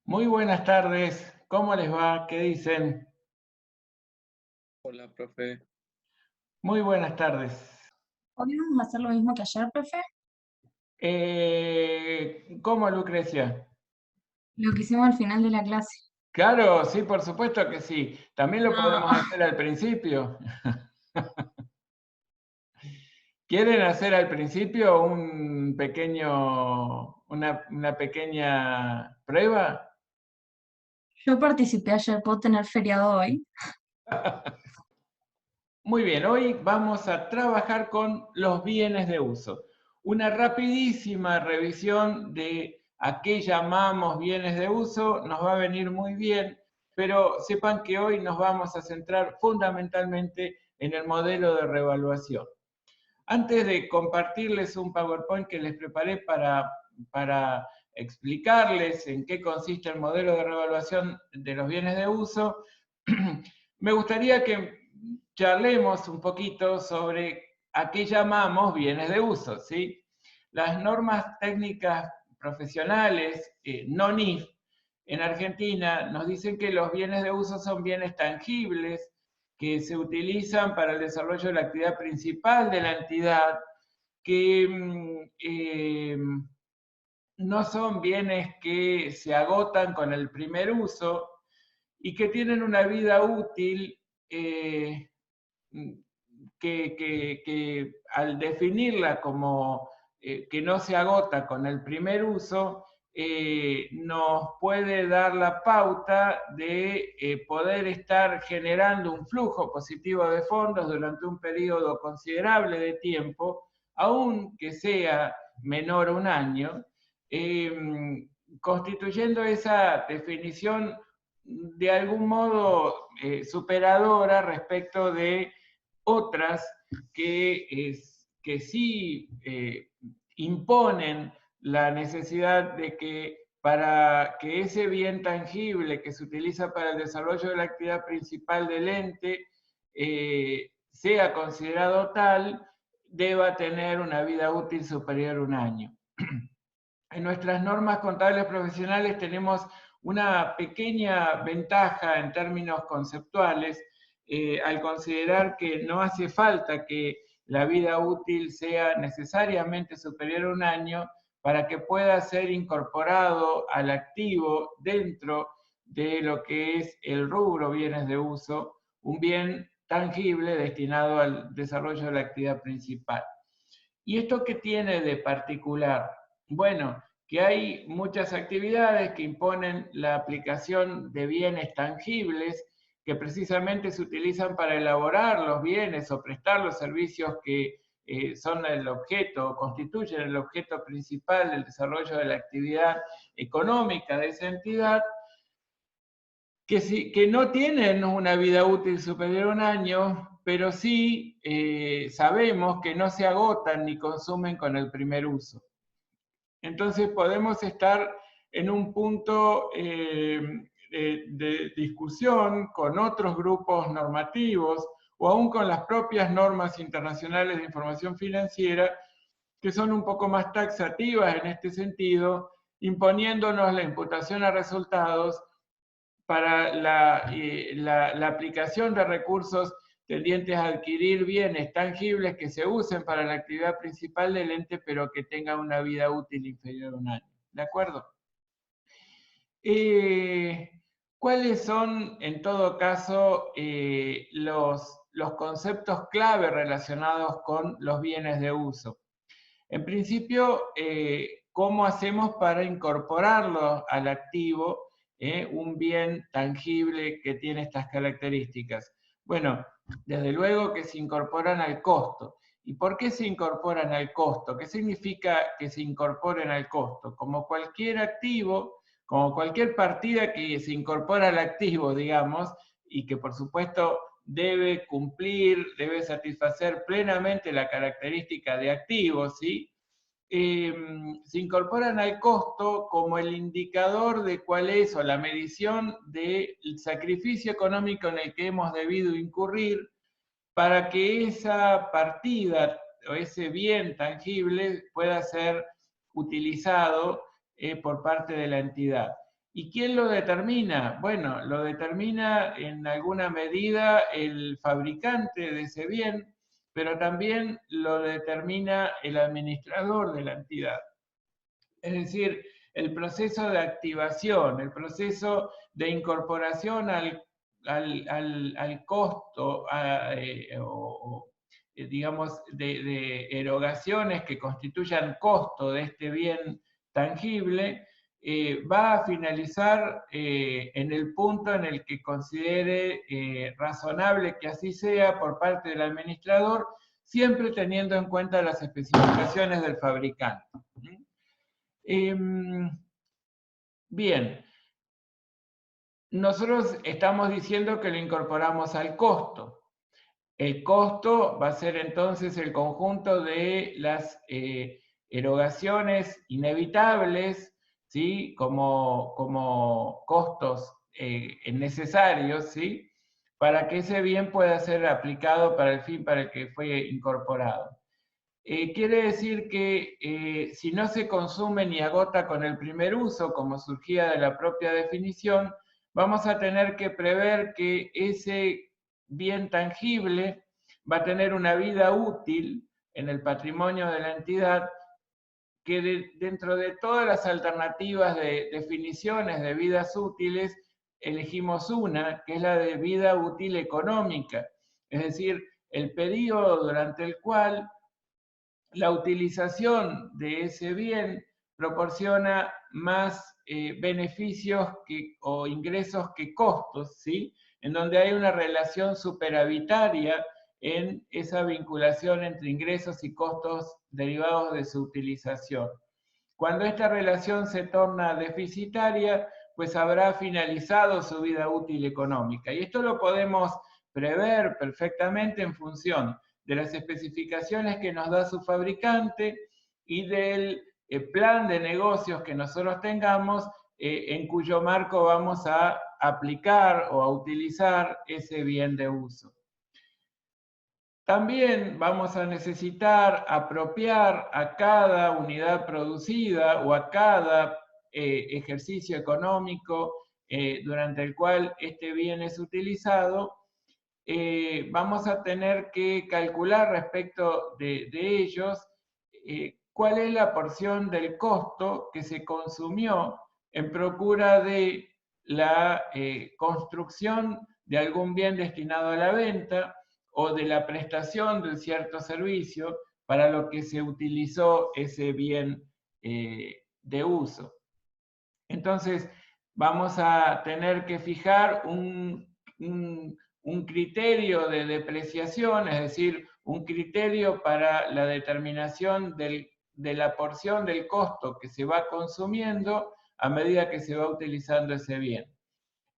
Muy buenas tardes, ¿cómo les va? ¿Qué dicen? Hola, profe. Muy buenas tardes. Hoy vamos a hacer lo mismo que ayer, profe. ¿Cómo, Lucrecia? Lo que hicimos al final de la clase. Claro, sí, por supuesto que sí. También lo No, podemos hacer al principio. ¿Quieren hacer al principio una pequeña prueba? yo participé ayer, ¿puedo tener feriado hoy? Muy bien, hoy vamos a trabajar con los bienes de uso. Una rapidísima revisión de a qué llamamos bienes de uso nos va a venir muy bien, pero sepan que hoy nos vamos a centrar fundamentalmente en el modelo de revaluación. Antes de compartirles un PowerPoint que les preparé para explicarles en qué consiste el modelo de revaluación de los bienes de uso, me gustaría que charlemos un poquito sobre a qué llamamos bienes de uso, ¿sí? Las normas técnicas profesionales, no NIF, en Argentina nos dicen que los bienes de uso son bienes tangibles que se utilizan para el desarrollo de la actividad principal de la entidad, que no son bienes que se agotan con el primer uso y que tienen una vida útil eh, que al definirla como que no se agota con el primer uso, nos puede dar la pauta de poder estar generando un flujo positivo de fondos durante un periodo considerable de tiempo, aunque sea menor a un año, constituyendo esa definición de algún modo superadora respecto de otras que sí imponen la necesidad de que para que ese bien tangible que se utiliza para el desarrollo de la actividad principal del ente sea considerado tal, deba tener una vida útil superior a un año. En nuestras normas contables profesionales tenemos una pequeña ventaja en términos conceptuales al considerar que no hace falta que la vida útil sea necesariamente superior a un año para que pueda ser incorporado al activo dentro de lo que es el rubro bienes de uso, un bien tangible destinado al desarrollo de la actividad principal. ¿Y esto qué tiene de particular? Bueno, que hay muchas actividades que imponen la aplicación de bienes tangibles que precisamente se utilizan para elaborar los bienes o prestar los servicios que son el objeto o constituyen el objeto principal del desarrollo de la actividad económica de esa entidad, que no tienen una vida útil superior a un año, pero sí sabemos que no se agotan ni consumen con el primer uso. Entonces podemos estar en un punto de discusión con otros grupos normativos o aún con las propias normas internacionales de información financiera que son un poco más taxativas en este sentido, imponiéndonos la imputación a resultados para la aplicación de recursos tendientes a adquirir bienes tangibles que se usen para la actividad principal del ente, pero que tengan una vida útil inferior a un año. ¿De acuerdo? ¿Cuáles son, en todo caso, los conceptos clave relacionados con los bienes de uso? En principio, ¿cómo hacemos para incorporarlo al activo, un bien tangible que tiene estas características? Bueno, desde luego que se incorporan al costo. ¿Y por qué se incorporan al costo? ¿Qué significa que se incorporen al costo? Como cualquier activo, como cualquier partida que se incorpora al activo, digamos, y que por supuesto debe cumplir, debe satisfacer plenamente la característica de activo, ¿sí? Se incorporan al costo como el indicador de cuál es o la medición del sacrificio económico en el que hemos debido incurrir para que esa partida o ese bien tangible pueda ser utilizado por parte de la entidad. ¿Y quién lo determina? Bueno, lo determina en alguna medida el fabricante de ese bien, pero también lo determina el administrador de la entidad. Es decir, el proceso de activación, el proceso de incorporación al costo, digamos, de erogaciones que constituyan costo de este bien tangible, va a finalizar en el punto en el que considere razonable que así sea por parte del administrador, siempre teniendo en cuenta las especificaciones del fabricante. Bien, nosotros estamos diciendo que lo incorporamos al costo. El costo va a ser entonces el conjunto de las erogaciones inevitables, ¿sí? Como costos necesarios, ¿sí? Para que ese bien pueda ser aplicado para el fin para el que fue incorporado. Quiere decir que si no se consume ni agota con el primer uso, como surgía de la propia definición, vamos a tener que prever que ese bien tangible va a tener una vida útil en el patrimonio de la entidad, que dentro de todas las alternativas de definiciones de vidas útiles, elegimos una, que es la de vida útil económica, es decir, el periodo durante el cual la utilización de ese bien proporciona más beneficios o ingresos que costos, ¿sí? En donde hay una relación superavitaria en esa vinculación entre ingresos y costos derivados de su utilización. Cuando esta relación se torna deficitaria, pues habrá finalizado su vida útil económica. Y esto lo podemos prever perfectamente en función de las especificaciones que nos da su fabricante y del plan de negocios que nosotros tengamos, en cuyo marco vamos a aplicar o a utilizar ese bien de uso. También vamos a necesitar apropiar a cada unidad producida o a cada ejercicio económico durante el cual este bien es utilizado. Vamos a tener que calcular respecto de ellos cuál es la porción del costo que se consumió en procura de la construcción de algún bien destinado a la venta o de la prestación de un cierto servicio para lo que se utilizó ese bien de uso. Entonces, vamos a tener que fijar un criterio de depreciación, es decir, un criterio para la determinación de la porción del costo que se va consumiendo a medida que se va utilizando ese bien.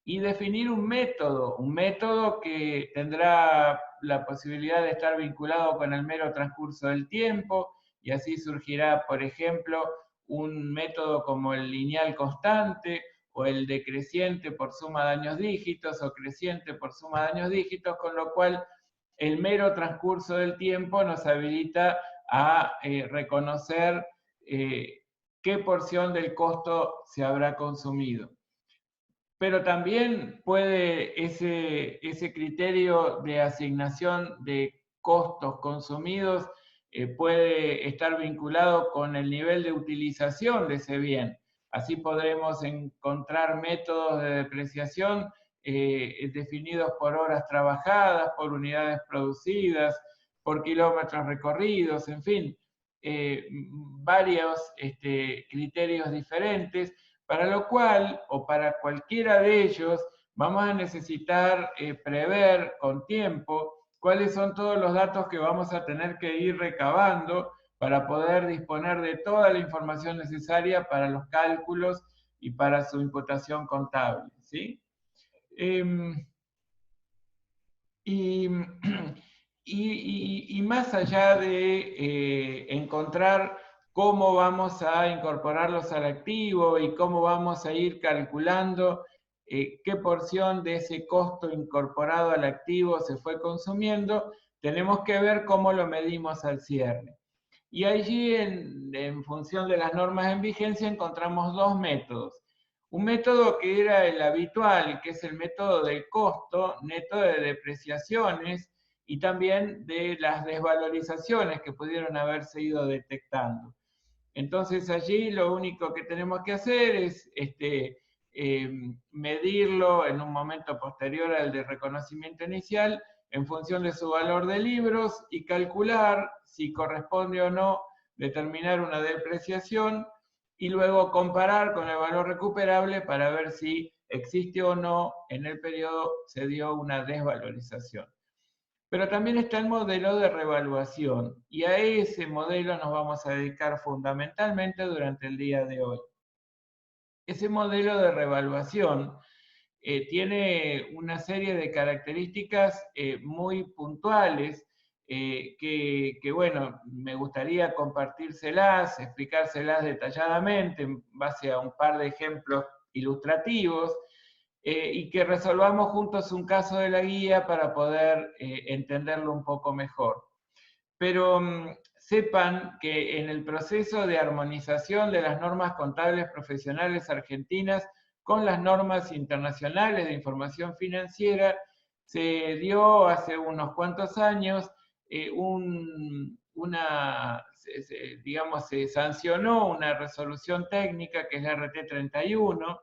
Y definir un método que tendrá la posibilidad de estar vinculado con el mero transcurso del tiempo, y así surgirá, por ejemplo, un método como el lineal constante, o el decreciente por suma de años dígitos, o creciente por suma de años dígitos, con lo cual el mero transcurso del tiempo nos habilita a reconocer qué porción del costo se habrá consumido. Pero también puede ese criterio de asignación de costos consumidos puede estar vinculado con el nivel de utilización de ese bien. Así podremos encontrar métodos de depreciación definidos por horas trabajadas, por unidades producidas, por kilómetros recorridos, en fin, varios criterios diferentes, para lo cual, o para cualquiera de ellos, vamos a necesitar prever con tiempo cuáles son todos los datos que vamos a tener que ir recabando para poder disponer de toda la información necesaria para los cálculos y para su imputación contable, ¿sí? Y más allá de encontrar cómo vamos a incorporarlos al activo y cómo vamos a ir calculando qué porción de ese costo incorporado al activo se fue consumiendo, tenemos que ver cómo lo medimos al cierre. Y allí, en función de las normas en vigencia, encontramos dos métodos. Un método que era el habitual, que es el método del costo neto de depreciaciones y también de las desvalorizaciones que pudieron haberse ido detectando. Entonces allí lo único que tenemos que hacer es medirlo en un momento posterior al de reconocimiento inicial en función de su valor de libros y calcular si corresponde o no determinar una depreciación y luego comparar con el valor recuperable para ver si existe o no en el periodo se dio una desvalorización. Pero también está el modelo de revaluación y a ese modelo nos vamos a dedicar fundamentalmente durante el día de hoy. Ese modelo de revaluación tiene una serie de características muy puntuales que, bueno, me gustaría compartírselas, explicárselas detalladamente en base a un par de ejemplos ilustrativos y que resolvamos juntos un caso de la guía para poder entenderlo un poco mejor. Pero sepan que en el proceso de armonización de las normas contables profesionales argentinas con las normas internacionales de información financiera, se dio hace unos cuantos años digamos, se sancionó una resolución técnica que es la RT 31,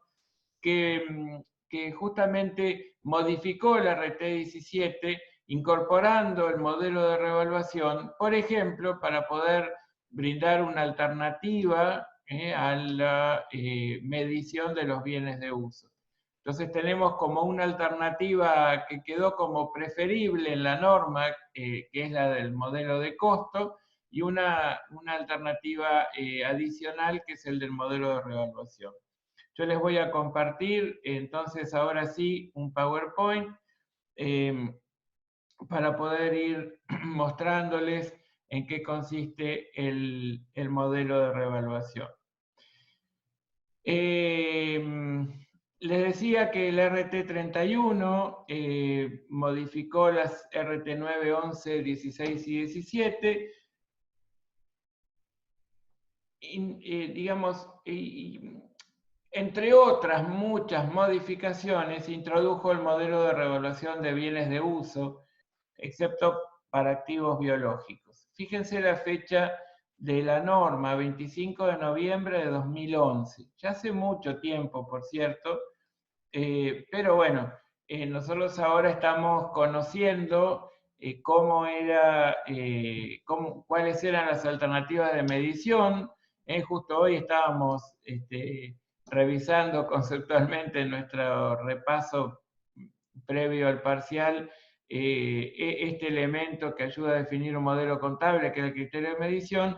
que justamente modificó la RT 17 incorporando el modelo de revaluación, por ejemplo, para poder brindar una alternativa a la medición de los bienes de uso. Entonces tenemos como una alternativa que quedó como preferible en la norma, que es la del modelo de costo, y una alternativa adicional que es el del modelo de revaluación. Yo les voy a compartir entonces ahora sí un PowerPoint para poder ir mostrándoles en qué consiste el modelo de revaluación. Les decía que el RT 31 modificó las RT 9, 11, 16 y 17, digamos, entre otras muchas modificaciones, introdujo el modelo de revaluación de bienes de uso, excepto para activos biológicos. Fíjense la fecha de la norma, 25 de noviembre de 2011. Ya hace mucho tiempo, por cierto, pero bueno, nosotros ahora estamos conociendo cuáles eran las alternativas de medición. Justo hoy estábamos revisando conceptualmente nuestro repaso previo al parcial este elemento que ayuda a definir un modelo contable, que es el criterio de medición,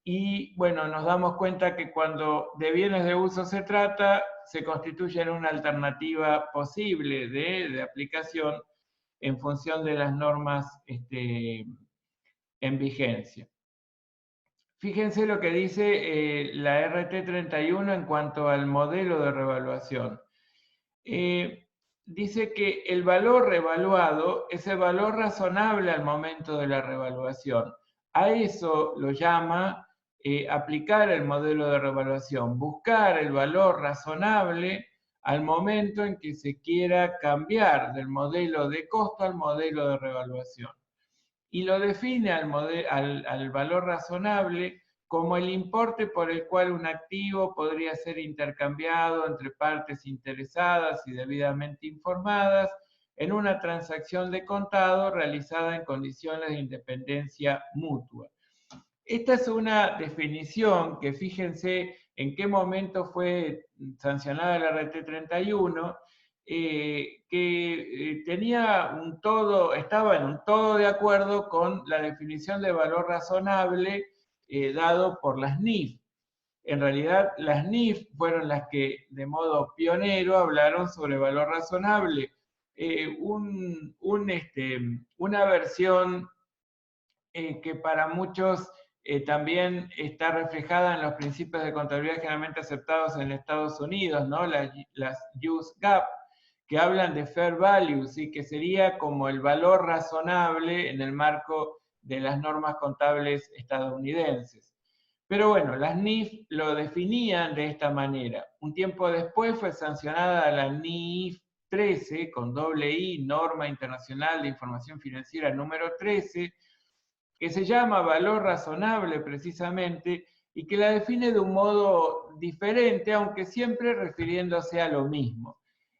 y bueno, nos damos cuenta que cuando de bienes de uso se trata, se constituyen una alternativa posible de aplicación en función de las normas en vigencia. Fíjense lo que dice la RT 31 en cuanto al modelo de revaluación. Dice que el valor revaluado es el valor razonable al momento de la revaluación. A eso lo llama aplicar el modelo de revaluación, buscar el valor razonable al momento en que se quiera cambiar del modelo de costo al modelo de revaluación. Y lo define al valor razonable como el importe por el cual un activo podría ser intercambiado entre partes interesadas y debidamente informadas en una transacción de contado realizada en condiciones de independencia mutua. Esta es una definición que fíjense en qué momento fue sancionada la RT 31, que tenía estaba en un todo de acuerdo con la definición de valor razonable dado por las NIF. En realidad, las NIF fueron las que de modo pionero hablaron sobre valor razonable. Una versión que para muchos también está reflejada en los principios de contabilidad generalmente aceptados en Estados Unidos, ¿no? Las US GAAP, que hablan de fair value, ¿sí? Que sería como el valor razonable en el marco de las normas contables estadounidenses. Pero bueno, las NIF lo definían de esta manera. Un tiempo después fue sancionada la NIF 13, con doble I, Norma Internacional de Información Financiera número 13, que se llama valor razonable precisamente, y que la define de un modo diferente, aunque siempre refiriéndose a lo mismo.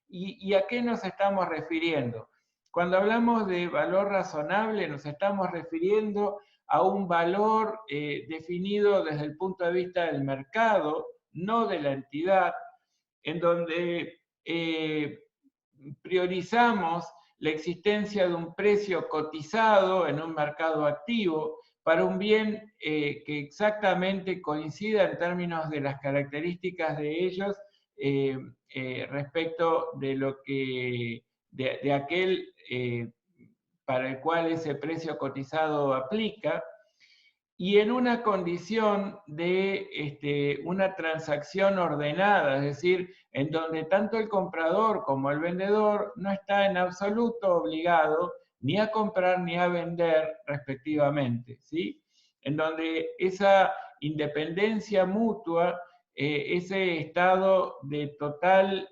¿Y a qué nos estamos refiriendo? Cuando hablamos de valor razonable, nos estamos refiriendo a un valor definido desde el punto de vista del mercado, no de la entidad, en donde priorizamos la existencia de un precio cotizado en un mercado activo para un bien que exactamente coincida en términos de las características de ellos respecto de lo que de aquel para el cual ese precio cotizado aplica, y en una condición de una transacción ordenada, es decir, en donde tanto el comprador como el vendedor no está en absoluto obligado ni a comprar ni a vender respectivamente, ¿sí? En donde esa independencia mutua, ese estado de total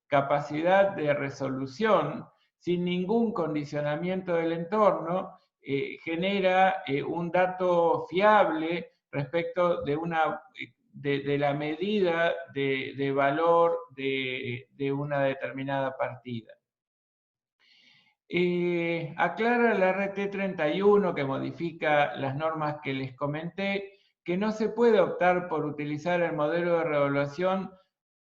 capacidad de resolución, sin ningún condicionamiento del entorno, genera un dato fiable respecto de la medida de valor de una determinada partida. Aclara la RT 31, que modifica las normas que les comenté, que no se puede optar por utilizar el modelo de revaluación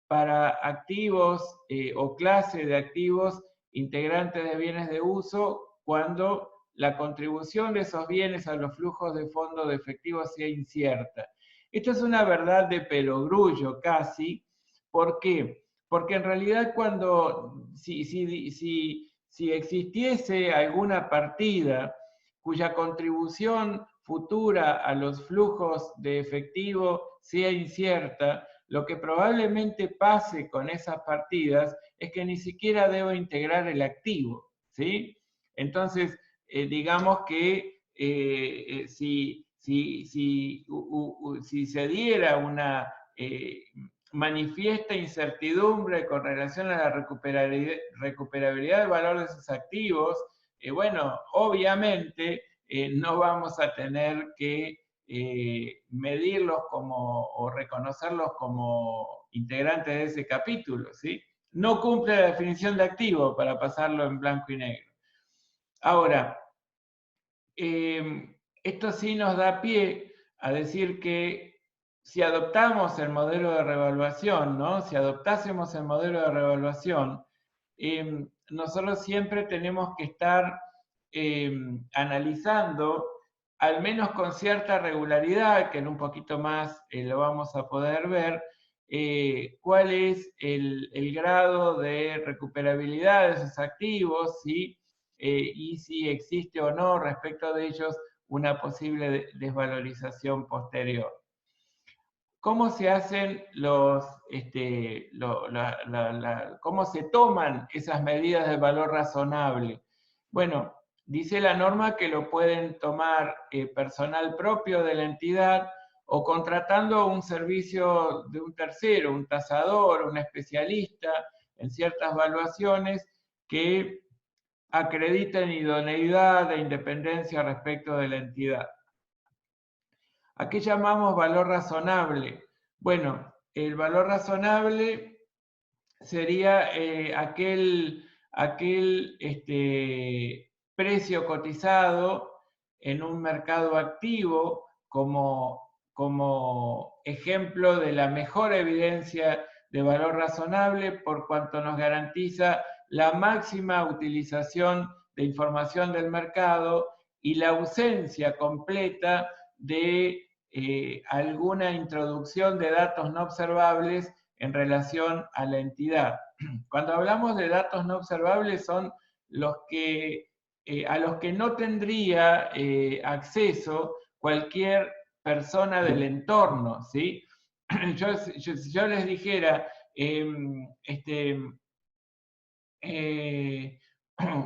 para activos o clase de activos integrantes de bienes de uso cuando la contribución de esos bienes a los flujos de fondo de efectivo sea incierta. Esto es una verdad de perogrullo casi. ¿Por qué? Porque en realidad si existiese alguna partida cuya contribución futura a los flujos de efectivo sea incierta, lo que probablemente pase con esas partidas es que ni siquiera debo integrar el activo, ¿sí? Entonces, digamos que si se diera una manifiesta incertidumbre con relación a la recuperabilidad del valor de esos activos, bueno, obviamente no vamos a tener que medirlos o reconocerlos como integrantes de ese capítulo, ¿sí? No cumple la definición de activo, para pasarlo en blanco y negro. Ahora, esto sí nos da pie a decir que si adoptamos el modelo de revaluación, ¿no? Si adoptásemos el modelo de revaluación, nosotros siempre tenemos que estar analizando, al menos con cierta regularidad, que en un poquito más lo vamos a poder ver, cuál es el grado de recuperabilidad de esos activos, ¿sí? Y si existe o no respecto de ellos una posible desvalorización posterior. ¿Cómo se hacen cómo se toman esas medidas de valor razonable? Bueno, dice la norma que lo pueden tomar personal propio de la entidad o contratando un servicio de un tercero, un tasador, un especialista en ciertas valuaciones que acrediten idoneidad e independencia respecto de la entidad. ¿A qué llamamos valor razonable? Bueno, el valor razonable sería aquel precio cotizado en un mercado activo como ejemplo de la mejor evidencia de valor razonable, por cuanto nos garantiza la máxima utilización de información del mercado y la ausencia completa de alguna introducción de datos no observables en relación a la entidad. Cuando hablamos de datos no observables son los que, a los que no tendría acceso cualquier persona del entorno, ¿sí? Si yo les dijera,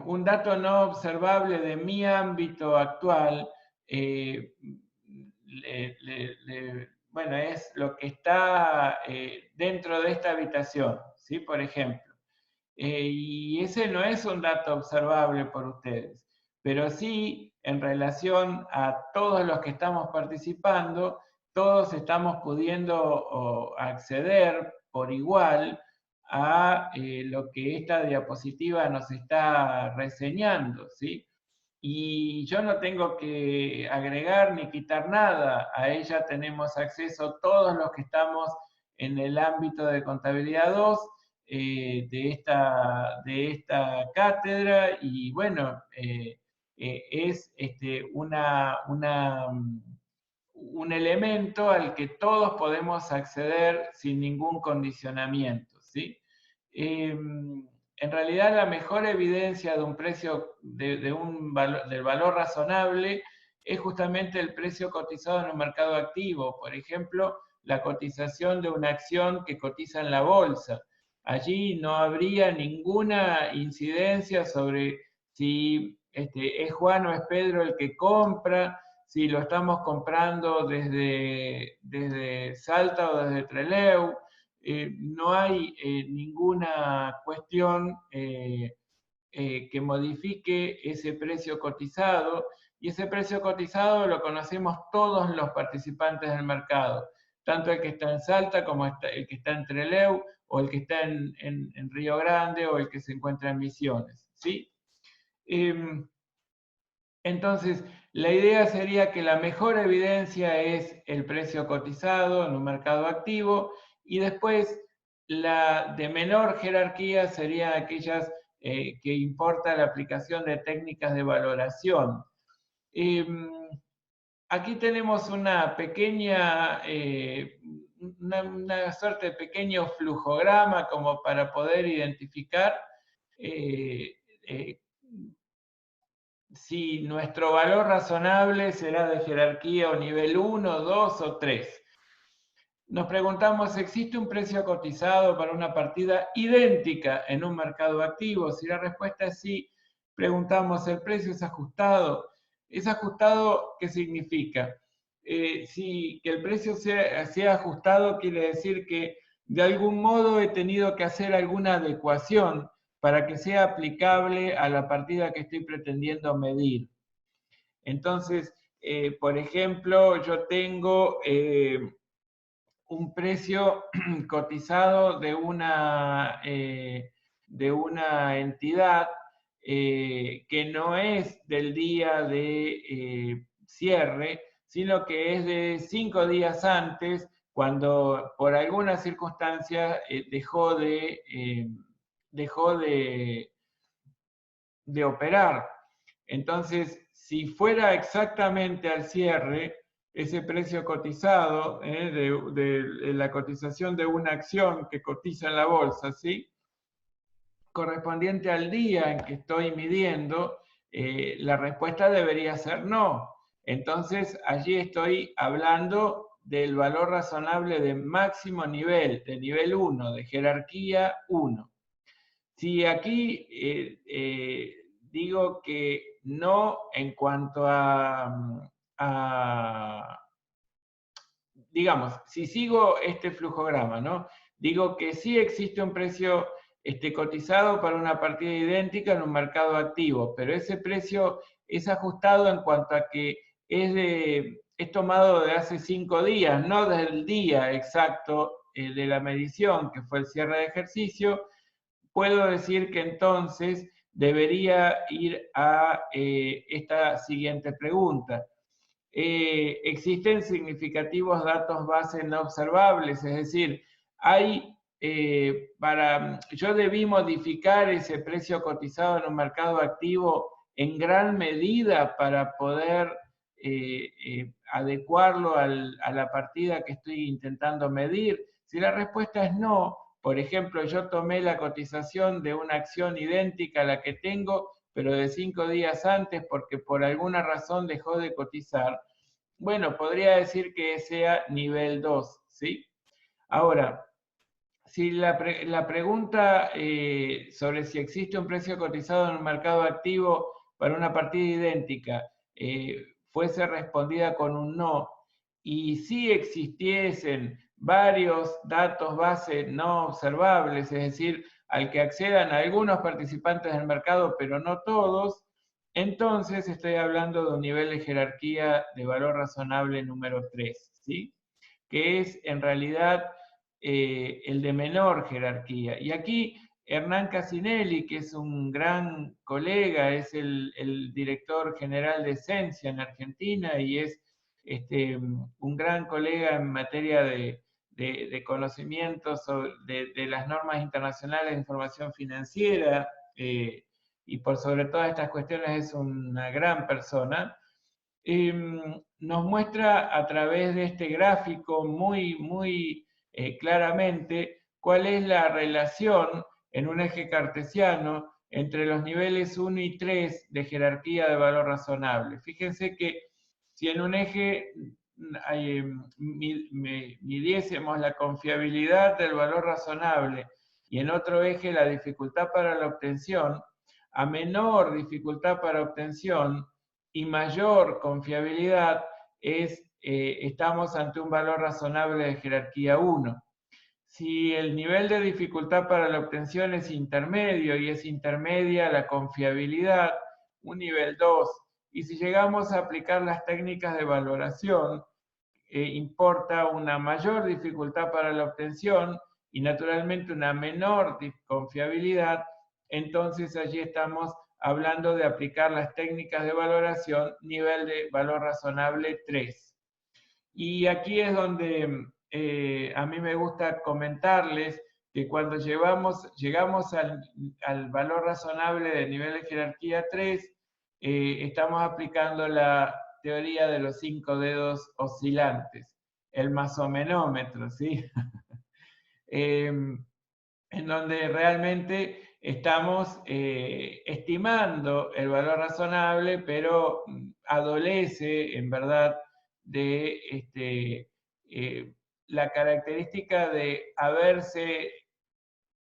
un dato no observable de mi ámbito actual, bueno, es lo que está dentro de esta habitación, ¿sí? Por ejemplo. Y ese no es un dato observable por ustedes, pero sí en relación a todos los que estamos participando, todos estamos pudiendo acceder por igual a lo que esta diapositiva nos está reseñando, ¿sí? Y yo no tengo que agregar ni quitar nada, a ella tenemos acceso todos los que estamos en el ámbito de contabilidad 2 de esta cátedra, y bueno, es un elemento al que todos podemos acceder sin ningún condicionamiento, ¿sí? En realidad la mejor evidencia de un precio, del valor razonable, es justamente el precio cotizado en un mercado activo. Por ejemplo, la cotización de una acción que cotiza en la bolsa. Allí no habría ninguna incidencia sobre si es Juan o es Pedro el que compra, si lo estamos comprando desde Salta o desde Trelew. No hay ninguna cuestión que modifique ese precio cotizado, y ese precio cotizado lo conocemos todos los participantes del mercado, tanto el que está en Salta como el que está en Trelew, o el que está en Río Grande, o el que se encuentra en Misiones, ¿sí? Entonces, la idea sería que la mejor evidencia es el precio cotizado en un mercado activo, y después la de menor jerarquía serían aquellas que importa la aplicación de técnicas de valoración. Aquí tenemos una pequeña, una suerte de pequeño flujograma como para poder identificar si nuestro valor razonable será de jerarquía o nivel 1, 2 o 3. Nos preguntamos, ¿existe un precio cotizado para una partida idéntica en un mercado activo? Si la respuesta es sí, preguntamos, ¿el precio es ajustado? ¿Es ajustado qué significa? Si que el precio sea ajustado quiere decir que de algún modo he tenido que hacer alguna adecuación para que sea aplicable a la partida que estoy pretendiendo medir. Entonces, por ejemplo, yo tengo un precio cotizado de una entidad que no es del día de cierre, sino que es de 5 días antes, cuando por alguna circunstancia dejó de operar. Entonces, si fuera exactamente al cierre, ese precio cotizado de la cotización de una acción que cotiza en la bolsa, ¿sí?, correspondiente al día en que estoy midiendo, la respuesta debería ser no. Entonces, allí estoy hablando del valor razonable de máximo nivel, de nivel 1, de jerarquía 1. Si aquí digo que no en cuanto digamos, si sigo este flujograma, ¿no? Digo que sí existe un precio cotizado para una partida idéntica en un mercado activo, pero ese precio es ajustado en cuanto a que es tomado de hace 5 días, no del día exacto de la medición, que fue el cierre de ejercicio. Puedo decir que entonces debería ir a esta siguiente pregunta. Existen significativos datos base no observables, es decir, yo debí modificar ese precio cotizado en un mercado activo en gran medida para poder adecuarlo a la partida que estoy intentando medir. Si la respuesta es no, por ejemplo, yo tomé la cotización de una acción idéntica a la que tengo, pero de 5 días antes porque por alguna razón dejó de cotizar, bueno, podría decir que sea nivel 2, ¿sí? Ahora, si la pregunta sobre si existe un precio cotizado en un mercado activo para una partida idéntica fuese respondida con un no, y si existiesen varios datos base no observables, es decir, al que accedan algunos participantes del mercado, pero no todos, entonces estoy hablando de un nivel de jerarquía de valor razonable número 3, ¿sí? Que es en realidad el de menor jerarquía. Y aquí Hernán Casinelli, que es un gran colega, es el director general de Esencia en Argentina y es un gran colega en materia de conocimientos de las normas internacionales de información financiera, y por sobre todas estas cuestiones es una gran persona. Nos muestra a través de este gráfico muy claramente cuál es la relación en un eje cartesiano entre los niveles 1 y 3 de jerarquía de valor razonable. Fíjense que si en un eje midiésemos la confiabilidad del valor razonable y en otro eje la dificultad para la obtención, a menor dificultad para obtención y mayor confiabilidad estamos ante un valor razonable de jerarquía 1. Si el nivel de dificultad para la obtención es intermedio y es intermedia la confiabilidad, un nivel 2. Y si llegamos a aplicar las técnicas de valoración, importa una mayor dificultad para la obtención y naturalmente una menor confiabilidad, entonces allí estamos hablando de aplicar las técnicas de valoración nivel de valor razonable 3. Y aquí es donde a mí me gusta comentarles que cuando llegamos al valor razonable de nivel de jerarquía 3, estamos aplicando la teoría de los 5 dedos oscilantes, el masomenómetro, ¿sí? En donde realmente estamos estimando el valor razonable, pero adolece, en verdad, de la característica de haberse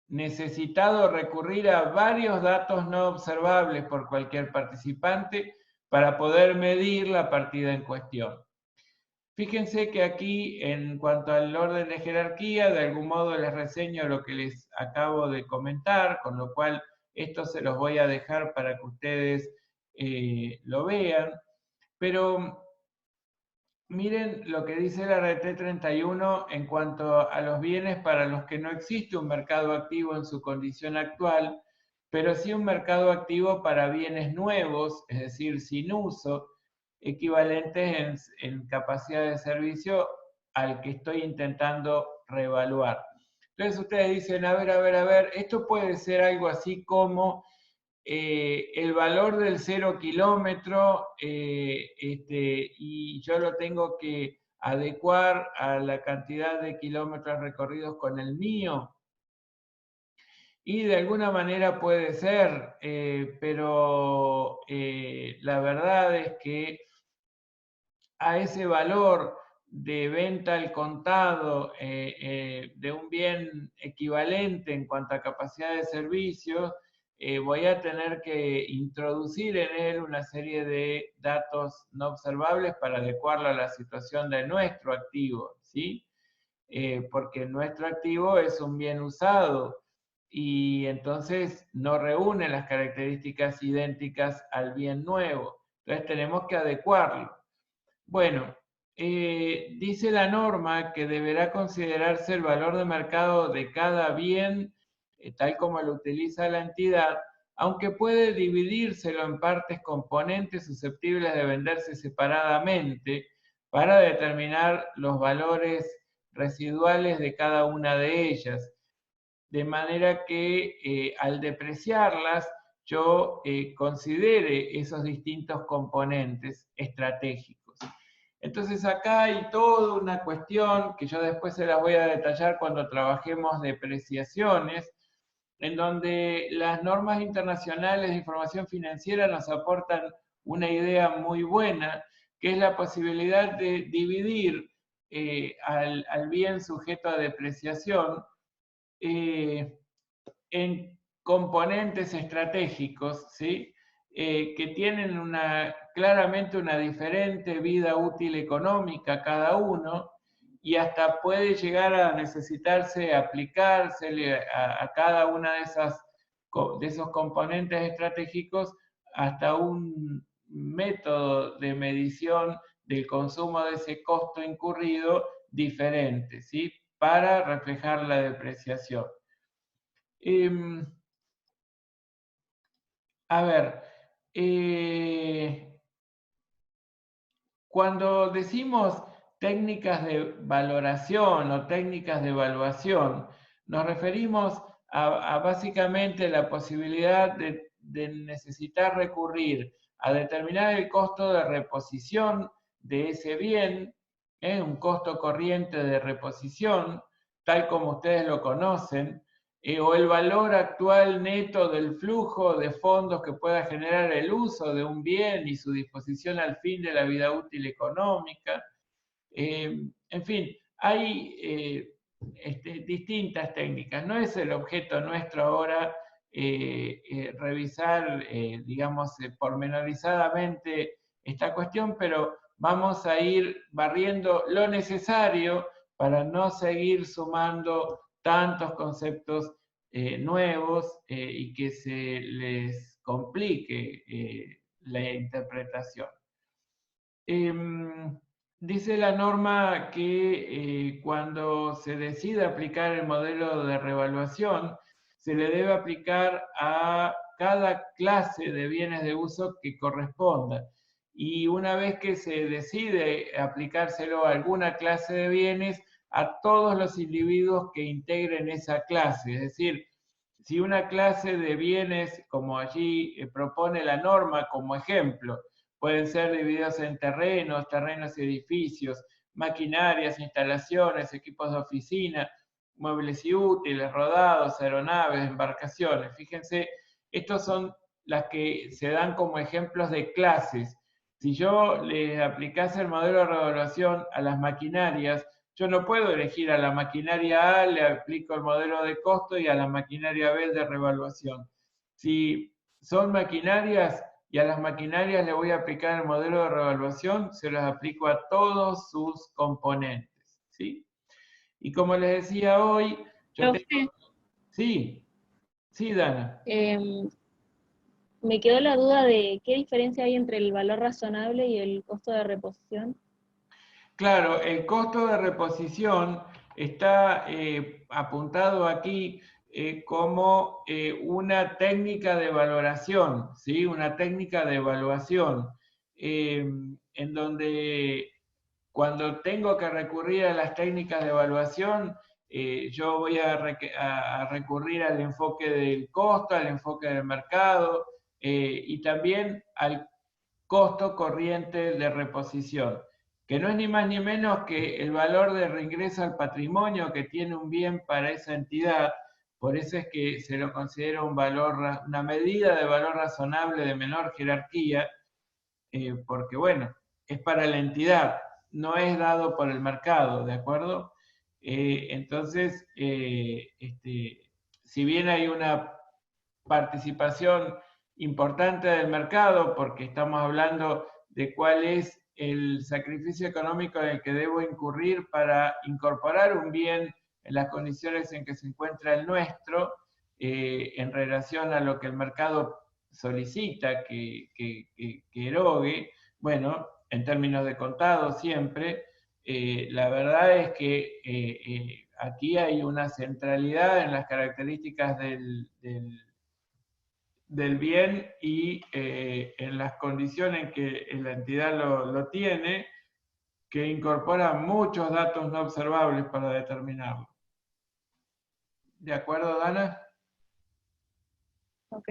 necesitado recurrir a varios datos no observables por cualquier participante para poder medir la partida en cuestión. Fíjense que aquí, en cuanto al orden de jerarquía, de algún modo les reseño lo que les acabo de comentar, con lo cual esto se los voy a dejar para que ustedes lo vean. Pero miren lo que dice la RT 31 en cuanto a los bienes para los que no existe un mercado activo en su condición actual, pero sí un mercado activo para bienes nuevos, es decir, sin uso, equivalentes en capacidad de servicio al que estoy intentando reevaluar. Entonces ustedes dicen, a ver, esto puede ser algo así como el valor del 0 kilómetro y yo lo tengo que adecuar a la cantidad de kilómetros recorridos con el mío. Y de alguna manera puede ser, pero la verdad es que a ese valor de venta al contado de un bien equivalente en cuanto a capacidad de servicio, voy a tener que introducir en él una serie de datos no observables para adecuarlo a la situación de nuestro activo, ¿sí? Porque nuestro activo es un bien usado y entonces no reúne las características idénticas al bien nuevo. Entonces tenemos que adecuarlo. Bueno, dice la norma que deberá considerarse el valor de mercado de cada bien, tal como lo utiliza la entidad, aunque puede dividírselo en partes componentes susceptibles de venderse separadamente para determinar los valores residuales de cada una de ellas. De manera que al depreciarlas, yo considere esos distintos componentes estratégicos. Entonces acá hay toda una cuestión que yo después se las voy a detallar cuando trabajemos depreciaciones, en donde las normas internacionales de información financiera nos aportan una idea muy buena, que es la posibilidad de dividir al bien sujeto a depreciación en componentes estratégicos, ¿sí? Que tienen una claramente una diferente vida útil económica cada uno, y hasta puede llegar a necesitarse aplicársele a cada una de esos componentes estratégicos hasta un método de medición del consumo de ese costo incurrido diferente, ¿sí? Para reflejar la depreciación. A ver, cuando decimos técnicas de valoración o técnicas de evaluación, nos referimos a básicamente la posibilidad de necesitar recurrir a determinar el costo de reposición de ese bien, un costo corriente de reposición, tal como ustedes lo conocen, o el valor actual neto del flujo de fondos que pueda generar el uso de un bien y su disposición al fin de la vida útil económica. En fin, hay distintas técnicas. No es el objeto nuestro ahora revisar, digamos, pormenorizadamente esta cuestión, pero vamos a ir barriendo lo necesario para no seguir sumando tantos conceptos nuevos y que se les complique la interpretación. Dice la norma que cuando se decide aplicar el modelo de revaluación, se le debe aplicar a cada clase de bienes de uso que corresponda. Y una vez que se decide aplicárselo a alguna clase de bienes, a todos los individuos que integren esa clase. Es decir, si una clase de bienes, como allí propone la norma como ejemplo, pueden ser divididos en terrenos y edificios, maquinarias, instalaciones, equipos de oficina, muebles y útiles, rodados, aeronaves, embarcaciones. Fíjense, estos son las que se dan como ejemplos de clases. Si yo le aplicase el modelo de revaluación a las maquinarias, yo no puedo elegir a la maquinaria A, le aplico el modelo de costo, y a la maquinaria B el de revaluación. Si son maquinarias y a las maquinarias le voy a aplicar el modelo de revaluación, se los aplico a todos sus componentes, ¿sí? Y como les decía hoy, yo tengo... Sí, sí, Dana. Me quedó la duda de qué diferencia hay entre el valor razonable y el costo de reposición. Claro, el costo de reposición está apuntado aquí como una técnica de valoración, ¿sí? Una técnica de evaluación, en donde cuando tengo que recurrir a las técnicas de evaluación, yo voy a recurrir al enfoque del costo, al enfoque del mercado y también al costo corriente de reposición, que no es ni más ni menos que el valor de reingreso al patrimonio que tiene un bien para esa entidad. Por eso es que se lo considera un valor, una medida de valor razonable de menor jerarquía, porque bueno, es para la entidad, no es dado por el mercado, ¿de acuerdo? Entonces, si bien hay una participación importante del mercado, porque estamos hablando de cuál es el sacrificio económico en el que debo incurrir para incorporar un bien en las condiciones en que se encuentra el nuestro, en relación a lo que el mercado solicita que erogue. Bueno, en términos de contado siempre, la verdad es que aquí hay una centralidad en las características del bien y en las condiciones en que la entidad lo tiene, que incorpora muchos datos no observables para determinarlo. ¿De acuerdo, Dana? Ok.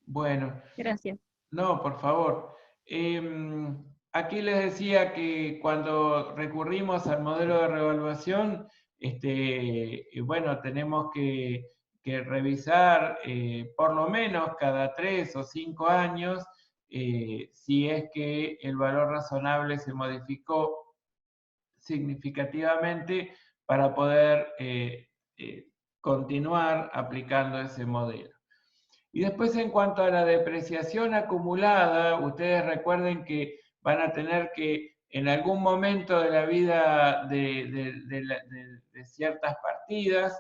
Bueno. Gracias. No, por favor. Aquí les decía que cuando recurrimos al modelo de revaluación, bueno, tenemos que revisar por lo menos cada 3 o 5 años si es que el valor razonable se modificó significativamente para poder continuar aplicando ese modelo. Y después, en cuanto a la depreciación acumulada, ustedes recuerden que van a tener que, en algún momento de la vida de ciertas partidas,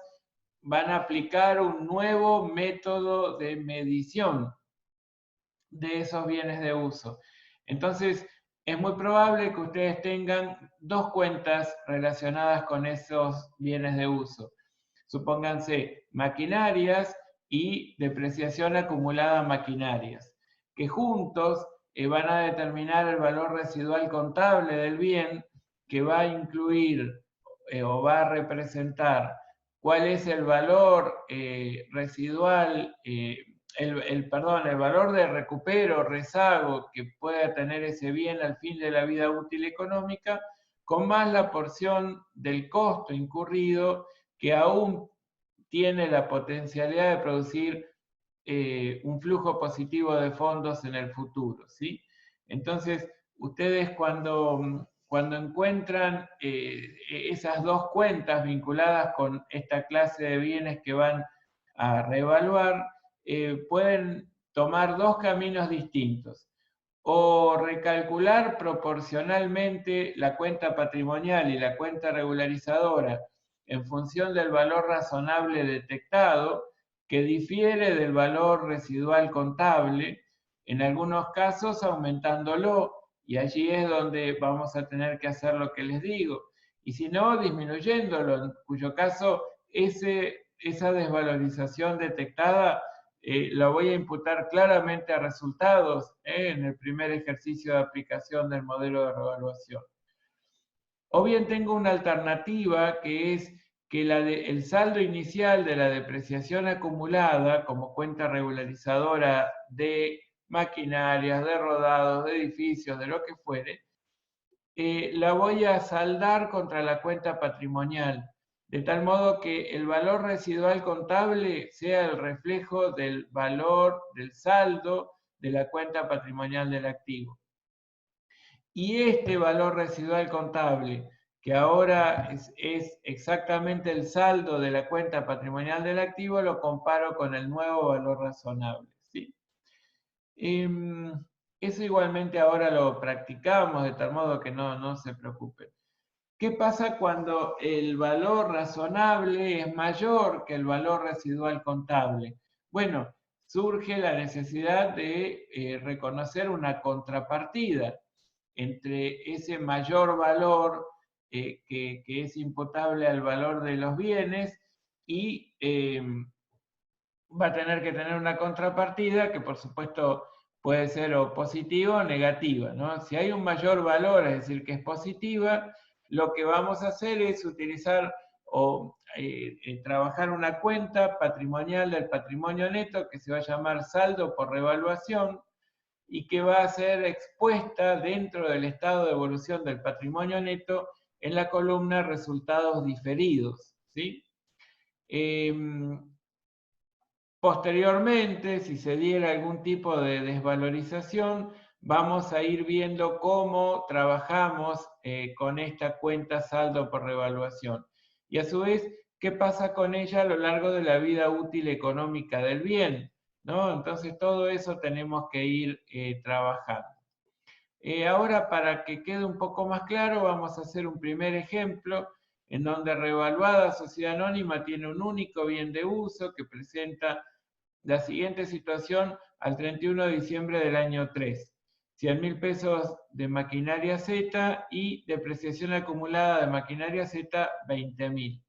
van a aplicar un nuevo método de medición de esos bienes de uso. Entonces, es muy probable que ustedes tengan dos cuentas relacionadas con esos bienes de uso. Supónganse maquinarias y depreciación acumulada maquinarias, que juntos van a determinar el valor residual contable del bien, que va a incluir o va a representar cuál es el valor residual, el valor de recupero, rezago que pueda tener ese bien al fin de la vida útil económica, con más la porción del costo incurrido que aún tiene la potencialidad de producir un flujo positivo de fondos en el futuro, ¿sí? Entonces, ustedes cuando encuentran esas dos cuentas vinculadas con esta clase de bienes que van a reevaluar, pueden tomar dos caminos distintos. O recalcular proporcionalmente la cuenta patrimonial y la cuenta regularizadora en función del valor razonable detectado, que difiere del valor residual contable, en algunos casos aumentándolo, y allí es donde vamos a tener que hacer lo que les digo, y si no, disminuyéndolo, en cuyo caso esa desvalorización detectada la voy a imputar claramente a resultados en el primer ejercicio de aplicación del modelo de revaluación. O bien tengo una alternativa que es que el saldo inicial de la depreciación acumulada como cuenta regularizadora de maquinarias, de rodados, de edificios, de lo que fuere, la voy a saldar contra la cuenta patrimonial, de tal modo que el valor residual contable sea el reflejo del valor, del saldo de la cuenta patrimonial del activo. Y este valor residual contable, que ahora es exactamente el saldo de la cuenta patrimonial del activo, lo comparo con el nuevo valor razonable, ¿sí? Eso igualmente ahora lo practicamos, de tal modo que no se preocupen. ¿Qué pasa cuando el valor razonable es mayor que el valor residual contable? Bueno, surge la necesidad de reconocer una contrapartida entre ese mayor valor que es imputable al valor de los bienes y va a tener que tener una contrapartida que por supuesto puede ser o positiva o negativa, ¿no? Si hay un mayor valor, es decir, que es positiva, lo que vamos a hacer es utilizar o trabajar una cuenta patrimonial del patrimonio neto que se va a llamar saldo por revaluación y que va a ser expuesta dentro del estado de evolución del patrimonio neto en la columna resultados diferidos, ¿sí? Posteriormente, si se diera algún tipo de desvalorización, vamos a ir viendo cómo trabajamos con esta cuenta saldo por revaluación. Y a su vez, ¿qué pasa con ella a lo largo de la vida útil económica del bien? ¿No? Entonces, todo eso tenemos que ir trabajando. Ahora, para que quede un poco más claro, vamos a hacer un primer ejemplo en donde revaluada sociedad anónima tiene un único bien de uso que presenta la siguiente situación al 31 de diciembre del año 3. 100.000 pesos de maquinaria Z y depreciación acumulada de maquinaria Z, 20.000.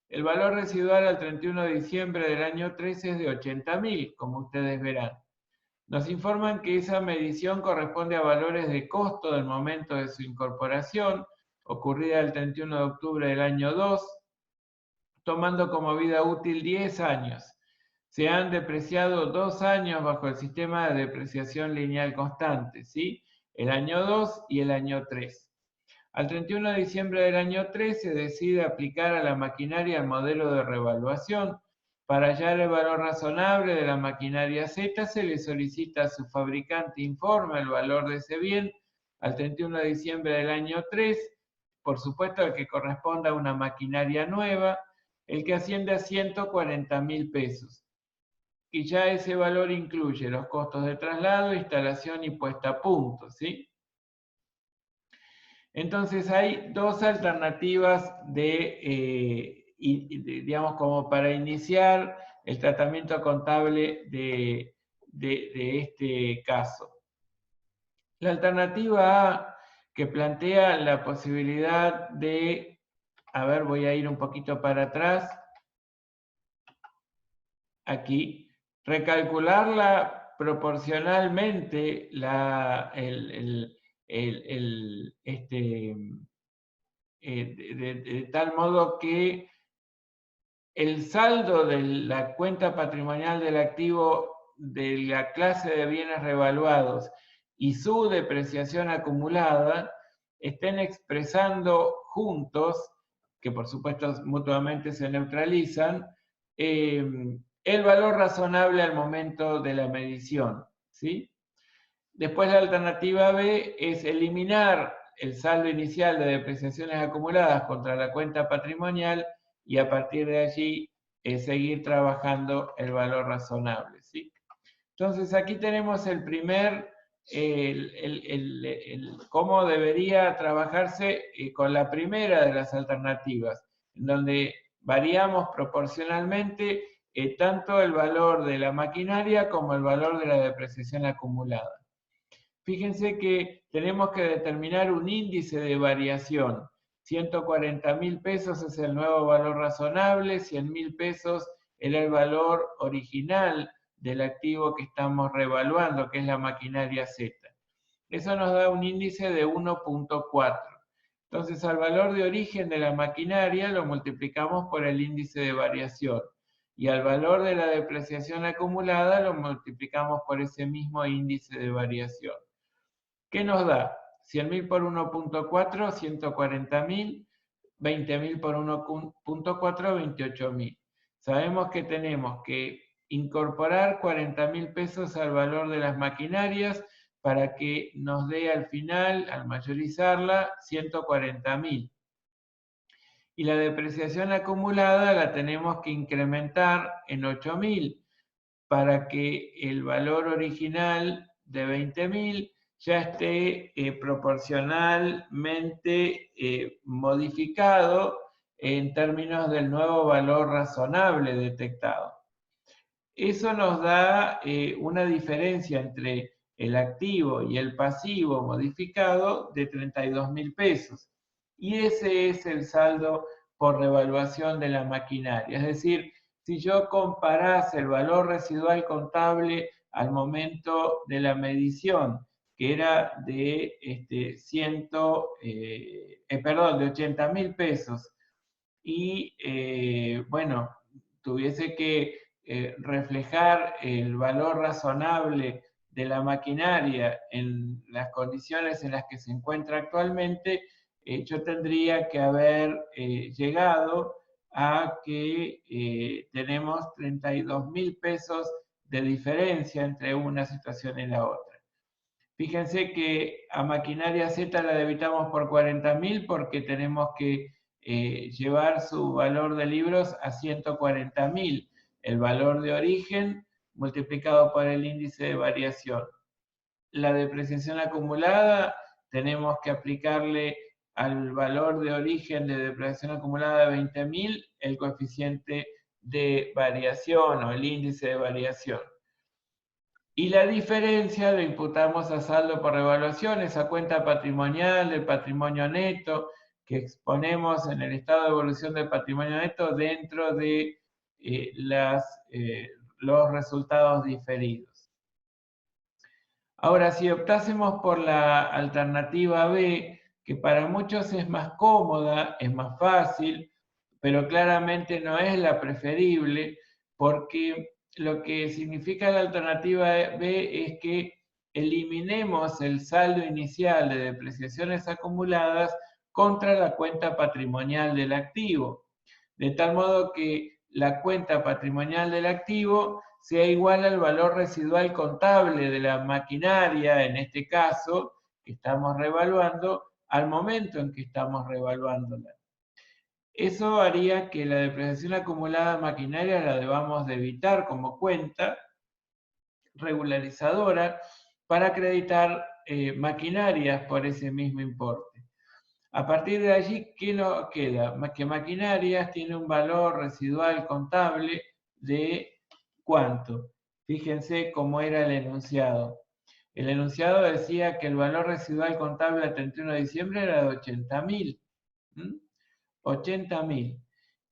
El valor residual al 31 de diciembre del año 3 es de 80.000, como ustedes verán. Nos informan que esa medición corresponde a valores de costo del momento de su incorporación, ocurrida el 31 de octubre del año 2, tomando como vida útil 10 años. Se han depreciado 2 años bajo el sistema de depreciación lineal constante, ¿sí? El año 2 y el año 3. Al 31 de diciembre del año 3 se decide aplicar a la maquinaria el modelo de revaluación. Para hallar el valor razonable de la maquinaria Z, se le solicita a su fabricante informe el valor de ese bien al 31 de diciembre del año 3, por supuesto el que corresponda a una maquinaria nueva, el que asciende a 140.000 pesos. que ya ese valor incluye los costos de traslado, instalación y puesta a punto, ¿sí? Entonces hay dos alternativas digamos, como para iniciar el tratamiento contable de este caso. La alternativa A, que plantea la posibilidad de, a ver, voy a ir un poquito para atrás, aquí, recalcularla proporcionalmente de tal modo que el saldo de la cuenta patrimonial del activo de la clase de bienes revaluados y su depreciación acumulada estén expresando juntos, que por supuesto mutuamente se neutralizan, el valor razonable al momento de la medición, ¿sí? Después la alternativa B es eliminar el saldo inicial de depreciaciones acumuladas contra la cuenta patrimonial y a partir de allí seguir trabajando el valor razonable, ¿sí? Entonces aquí tenemos el primer, cómo debería trabajarse con la primera de las alternativas, en donde variamos proporcionalmente tanto el valor de la maquinaria como el valor de la depreciación acumulada. Fíjense que tenemos que determinar un índice de variación. 140.000 pesos es el nuevo valor razonable, 100.000 pesos era el valor original del activo que estamos revaluando, que es la maquinaria Z. Eso nos da un índice de 1.4. Entonces, al valor de origen de la maquinaria lo multiplicamos por el índice de variación. Y al valor de la depreciación acumulada lo multiplicamos por ese mismo índice de variación. ¿Qué nos da? 100.000 por 1.4, 140.000, 20.000 por 1.4, 28.000. Sabemos que tenemos que incorporar 40.000 pesos al valor de las maquinarias para que nos dé al final, al mayorizarla, 140.000. Y la depreciación acumulada la tenemos que incrementar en 8.000 para que el valor original de 20.000 ya esté proporcionalmente modificado en términos del nuevo valor razonable detectado. Eso nos da una diferencia entre el activo y el pasivo modificado de 32.000 pesos. Y ese es el saldo por revaluación de la maquinaria. Es decir, si yo comparase el valor residual contable al momento de la medición, que era de 80.000 pesos, y bueno, tuviese que reflejar el valor razonable de la maquinaria en las condiciones en las que se encuentra actualmente, yo tendría que haber llegado a que tenemos 32.000 pesos de diferencia entre una situación y la otra. Fíjense que a maquinaria Z la debitamos por 40.000 porque tenemos que llevar su valor de libros a 140.000, el valor de origen multiplicado por el índice de variación. La depreciación acumulada tenemos que aplicarle al valor de origen de depreciación acumulada de 20.000 el coeficiente de variación o el índice de variación. Y la diferencia lo imputamos a saldo por revaluación, esa cuenta patrimonial del patrimonio neto que exponemos en el estado de evolución del patrimonio neto dentro de los resultados diferidos. Ahora, si optásemos por la alternativa B, que para muchos es más cómoda, es más fácil, pero claramente no es la preferible, porque lo que significa la alternativa B es que eliminemos el saldo inicial de depreciaciones acumuladas contra la cuenta patrimonial del activo, de tal modo que la cuenta patrimonial del activo sea igual al valor residual contable de la maquinaria, en este caso, que estamos revaluando, al momento en que estamos revaluándola. eso haría que la depreciación acumulada maquinaria la debamos debitar como cuenta regularizadora para acreditar maquinarias por ese mismo importe. A partir de allí, ¿qué nos queda? Que maquinarias tiene un valor residual contable de ¿cuánto? Fíjense cómo era el enunciado. El enunciado decía que el valor residual contable al 31 de diciembre era de 80.000. 80.000.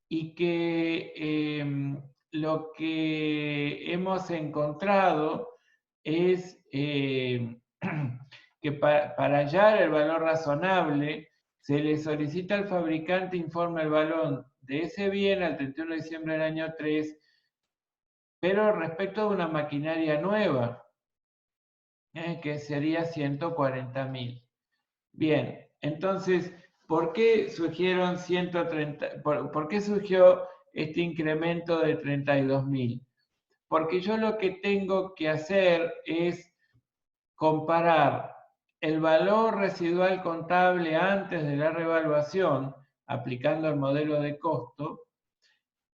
Y que lo que hemos encontrado es que para hallar el valor razonable se le solicita al fabricante informe el valor de ese bien al 31 de diciembre del año 3, pero respecto de una maquinaria nueva, que sería 140.000. Bien, entonces, ¿por qué surgieron 130, por qué surgió este incremento de 32.000? Porque yo lo que tengo que hacer es comparar el valor residual contable antes de la revaluación, aplicando el modelo de costo,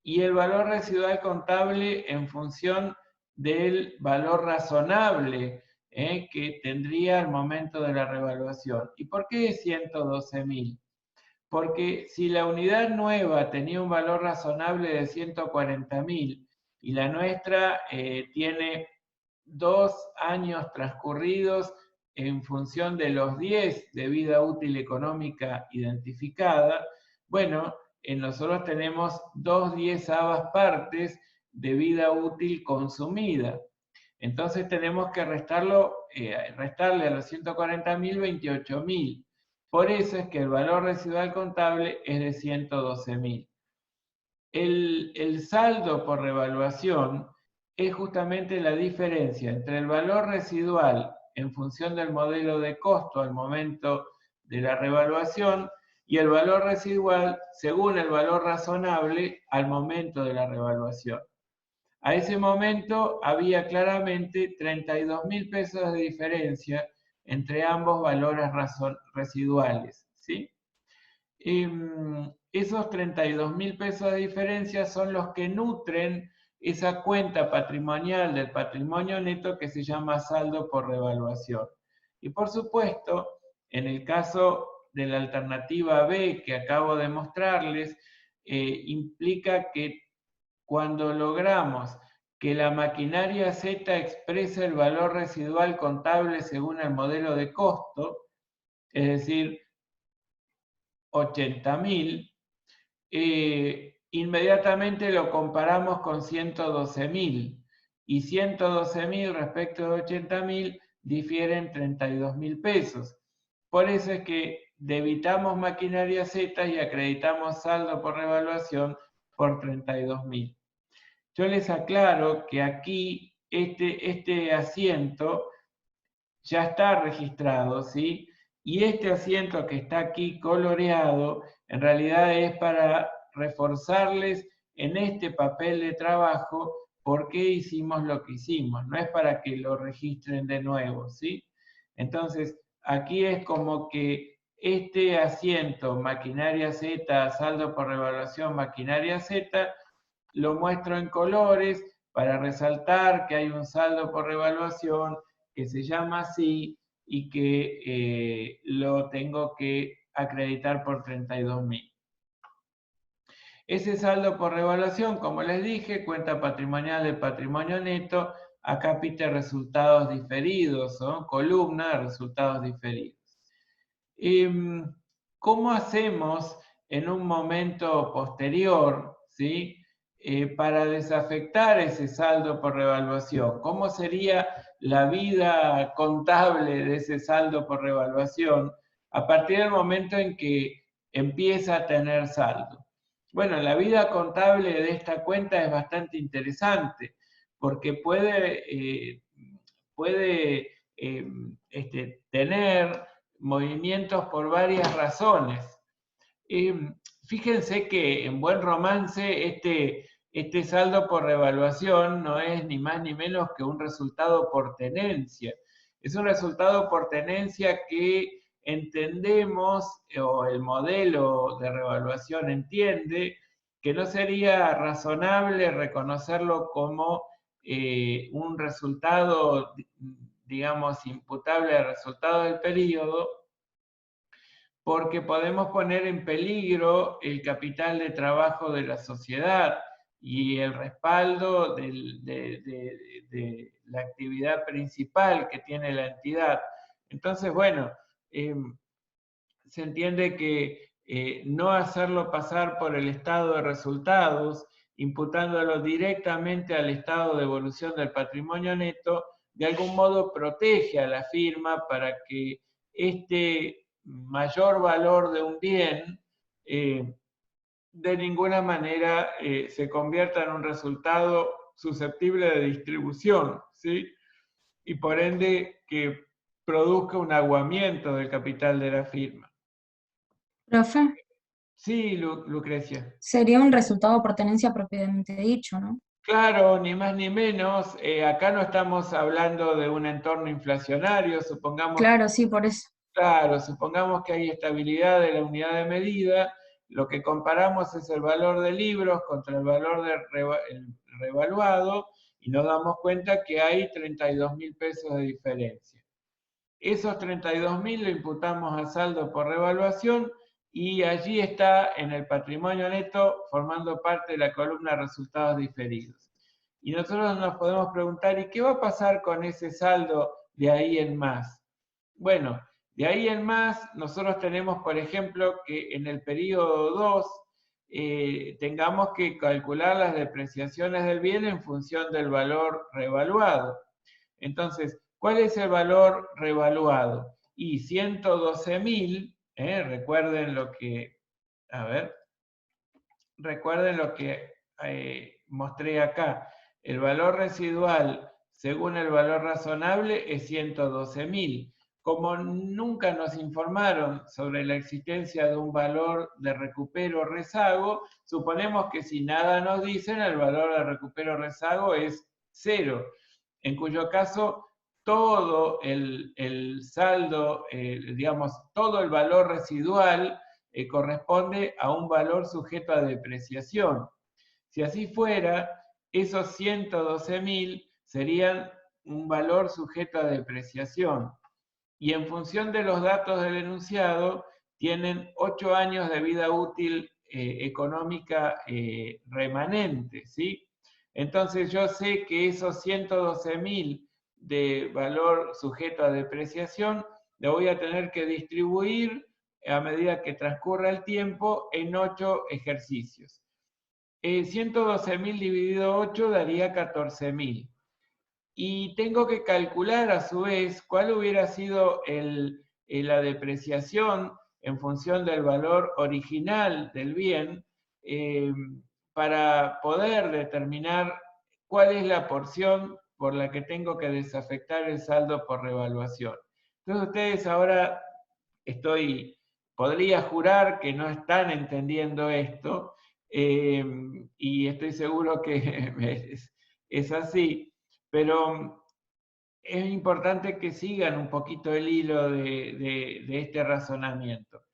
y el valor residual contable en función del valor razonable que tendría al momento de la revaluación. ¿Y por qué 112.000? Porque si la unidad nueva tenía un valor razonable de 140.000 y la nuestra tiene 2 años transcurridos en función de los 10 de vida útil económica identificada, bueno, nosotros tenemos 2/10 partes de vida útil consumida. Entonces tenemos que restarle a los 140.000 28.000. Por eso es que el valor residual contable es de 112.000. El saldo por revaluación es justamente la diferencia entre el valor residual en función del modelo de costo al momento de la revaluación y el valor residual según el valor razonable al momento de la revaluación. A ese momento había claramente 32.000 pesos de diferencia entre ambos valores residuales, ¿sí? Esos 32.000 pesos de diferencia son los que nutren esa cuenta patrimonial del patrimonio neto que se llama saldo por revaluación. Y por supuesto, en el caso de la alternativa B que acabo de mostrarles, implica que cuando logramos que la maquinaria Z exprese el valor residual contable según el modelo de costo, es decir, 80.000, inmediatamente lo comparamos con 112.000 y 112.000 respecto de 80.000 difieren 32.000 pesos. Por eso es que debitamos maquinaria Z y acreditamos saldo por revaluación por 32.000. Yo les aclaro que aquí este asiento ya está registrado, ¿sí? Y este asiento que está aquí coloreado, en realidad es para reforzarles en este papel de trabajo por qué hicimos lo que hicimos, no es para que lo registren de nuevo, ¿sí? Entonces, aquí es como que este asiento, maquinaria Z, saldo por revaluación, maquinaria Z, lo muestro en colores para resaltar que hay un saldo por revaluación que se llama así y que lo tengo que acreditar por 32.000. Ese saldo por revaluación, como les dije, cuenta patrimonial del patrimonio neto, acá pide resultados diferidos, ¿no? Columna de resultados diferidos. ¿Cómo hacemos en un momento posterior, ¿sí? Para desafectar ese saldo por revaluación? ¿Cómo sería la vida contable de ese saldo por revaluación a partir del momento en que empieza a tener saldo? Bueno, la vida contable de esta cuenta es bastante interesante porque puede tener movimientos por varias razones. Fíjense que en Buen Romance este saldo por revaluación no es ni más ni menos que un resultado por tenencia. Es un resultado por tenencia que entendemos, o el modelo de revaluación entiende, que no sería razonable reconocerlo como un resultado, digamos, imputable al resultado del periodo, porque podemos poner en peligro el capital de trabajo de la sociedad y el respaldo de la actividad principal que tiene la entidad. Entonces, bueno, se entiende que no hacerlo pasar por el estado de resultados, imputándolo directamente al estado de evolución del patrimonio neto, de algún modo protege a la firma para que este mayor valor de un bien de ninguna manera se convierta en un resultado susceptible de distribución, ¿sí? Y por ende que produzca un aguamiento del capital de la firma. Profe, Sí, Lucrecia. sería un resultado por tenencia propiamente dicho, ¿no? Claro, ni más ni menos. Acá no estamos hablando de un entorno inflacionario, supongamos. Claro, sí, por eso. Claro, supongamos que hay estabilidad de la unidad de medida, lo que comparamos es el valor de libros contra el valor el revaluado y nos damos cuenta que hay 32.000 pesos de diferencia. Esos 32.000 lo imputamos a saldo por revaluación y allí está en el patrimonio neto formando parte de la columna resultados diferidos. Y nosotros nos podemos preguntar, ¿y qué va a pasar con ese saldo de ahí en más? Bueno, de ahí en más, nosotros tenemos, por ejemplo, que en el periodo 2 tengamos que calcular las depreciaciones del bien en función del valor revaluado. Entonces, ¿cuál es el valor revaluado? Y 112.000, recuerden lo que, recuerden lo que mostré acá. El valor residual, según el valor razonable, es 112.000. Como nunca nos informaron sobre la existencia de un valor de recupero rezago, suponemos que si nada nos dicen, el valor de recupero rezago es 0, en cuyo caso todo el saldo, digamos, todo el valor residual corresponde a un valor sujeto a depreciación. Si así fuera, esos 112.000 serían un valor sujeto a depreciación. Y en función de los datos del enunciado, tienen 8 años de vida útil económica remanente, ¿sí? Entonces yo sé que esos 112.000 de valor sujeto a depreciación, lo voy a tener que distribuir a medida que transcurra el tiempo en 8 ejercicios. 112.000 dividido 8 daría 14.000. Y tengo que calcular a su vez cuál hubiera sido la depreciación en función del valor original del bien para poder determinar cuál es la porción por la que tengo que desafectar el saldo por revaluación. Entonces ustedes ahora podría jurar que no están entendiendo esto y estoy seguro que es así. Pero es importante que sigan un poquito el hilo de este razonamiento.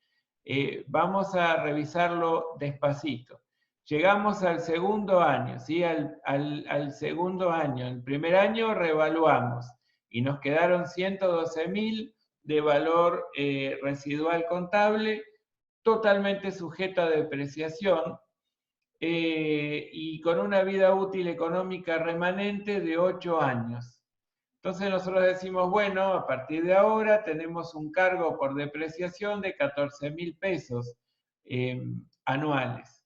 Vamos a revisarlo despacito. Llegamos al segundo año, ¿sí? Al segundo año. El primer año revaluamos y nos quedaron 112.000 de valor residual contable, totalmente sujeto a depreciación, y con una vida útil económica remanente de 8 años. Entonces nosotros decimos, bueno, a partir de ahora tenemos un cargo por depreciación de 14.000 pesos anuales.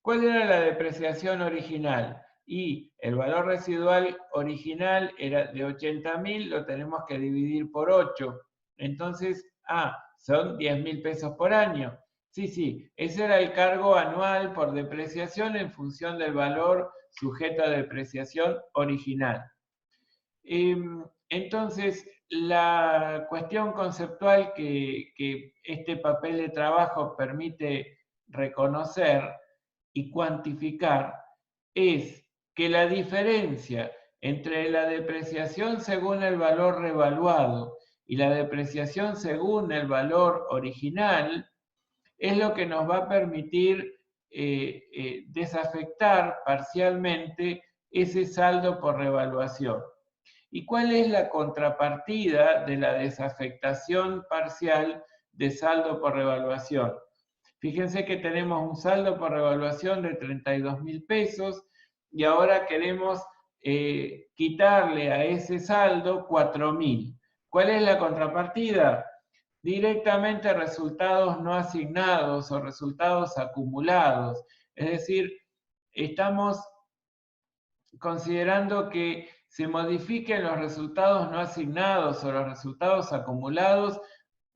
¿Cuál era la depreciación original? Y el valor residual original era de 80.000, lo tenemos que dividir por 8. Entonces, son 10.000 pesos por año. Sí, ese era el cargo anual por depreciación en función del valor sujeto a depreciación original. Entonces, la cuestión conceptual que este papel de trabajo permite reconocer y cuantificar es que la diferencia entre la depreciación según el valor revaluado y la depreciación según el valor original, es lo que nos va a permitir desafectar parcialmente ese saldo por revaluación. ¿Y cuál es la contrapartida de la desafectación parcial de saldo por revaluación? Fíjense que tenemos un saldo por revaluación de 32.000 pesos y ahora queremos quitarle a ese saldo 4.000. ¿Cuál es la contrapartida? Directamente resultados no asignados o resultados acumulados. Es decir, estamos considerando que se modifiquen los resultados no asignados o los resultados acumulados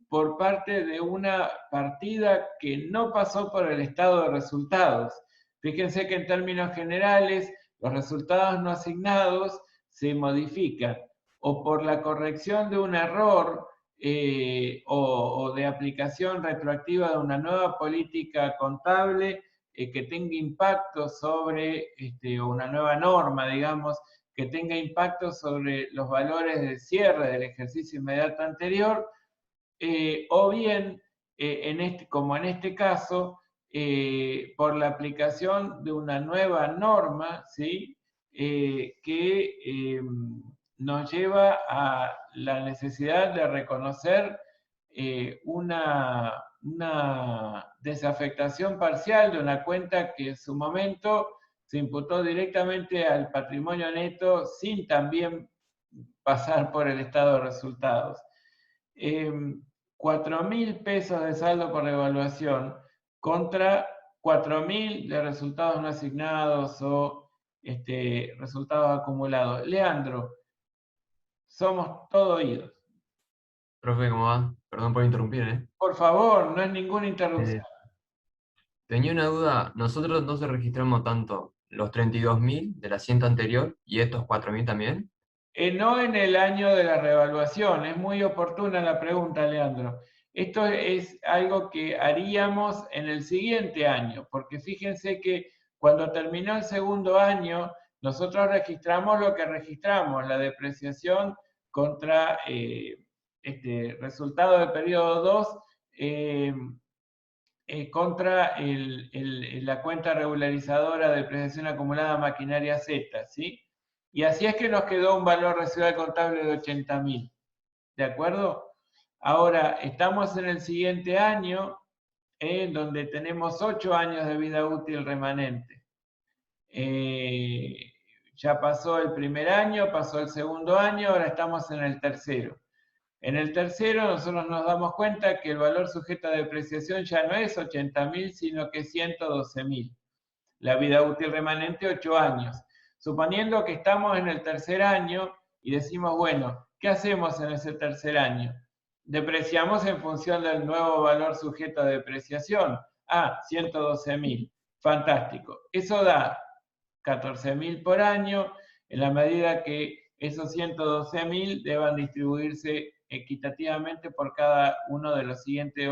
por parte de una partida que no pasó por el estado de resultados. Fíjense que en términos generales, los resultados no asignados se modifican o por la corrección de un error o de aplicación retroactiva de una nueva política contable que tenga impacto sobre, o una nueva norma, digamos, que tenga impacto sobre los valores de cierre del ejercicio inmediato anterior, o bien, como en este caso, por la aplicación de una nueva norma, ¿sí? Que nos lleva a la necesidad de reconocer una desafectación parcial de una cuenta que en su momento se imputó directamente al patrimonio neto sin también pasar por el estado de resultados. 4.000 pesos de saldo por revaluación contra 4.000 de resultados no asignados o resultados acumulados. Leandro, somos todo oídos. Profe, ¿cómo va? Perdón por interrumpir, ¿eh? Por favor, no es ninguna interrupción. Tenía una duda. Nosotros no se registramos tanto los 32.000 del asiento anterior y estos 4.000 también. No en el año de la revaluación, es muy oportuna la pregunta, Leandro. Esto es algo que haríamos en el siguiente año, porque fíjense que cuando terminó el segundo año, nosotros registramos lo que registramos, la depreciación contra resultado del periodo 2, contra la cuenta regularizadora de depreciación acumulada maquinaria Z, ¿sí? Y así es que nos quedó un valor residual contable de 80.000, ¿de acuerdo? Ahora, estamos en el siguiente año, donde tenemos 8 años de vida útil remanente. Ya pasó el primer año, pasó el segundo año, ahora estamos en el tercero. En el tercero nosotros nos damos cuenta que el valor sujeto a depreciación ya no es 80.000, sino que 112.000. La vida útil remanente 8 años. Suponiendo que estamos en el tercer año y decimos, bueno, ¿qué hacemos en ese tercer año? Depreciamos en función del nuevo valor sujeto a depreciación. 112.000. Fantástico. Eso da 14.000 por año, en la medida que esos 112.000 deban distribuirse equitativamente por cada uno de los siguientes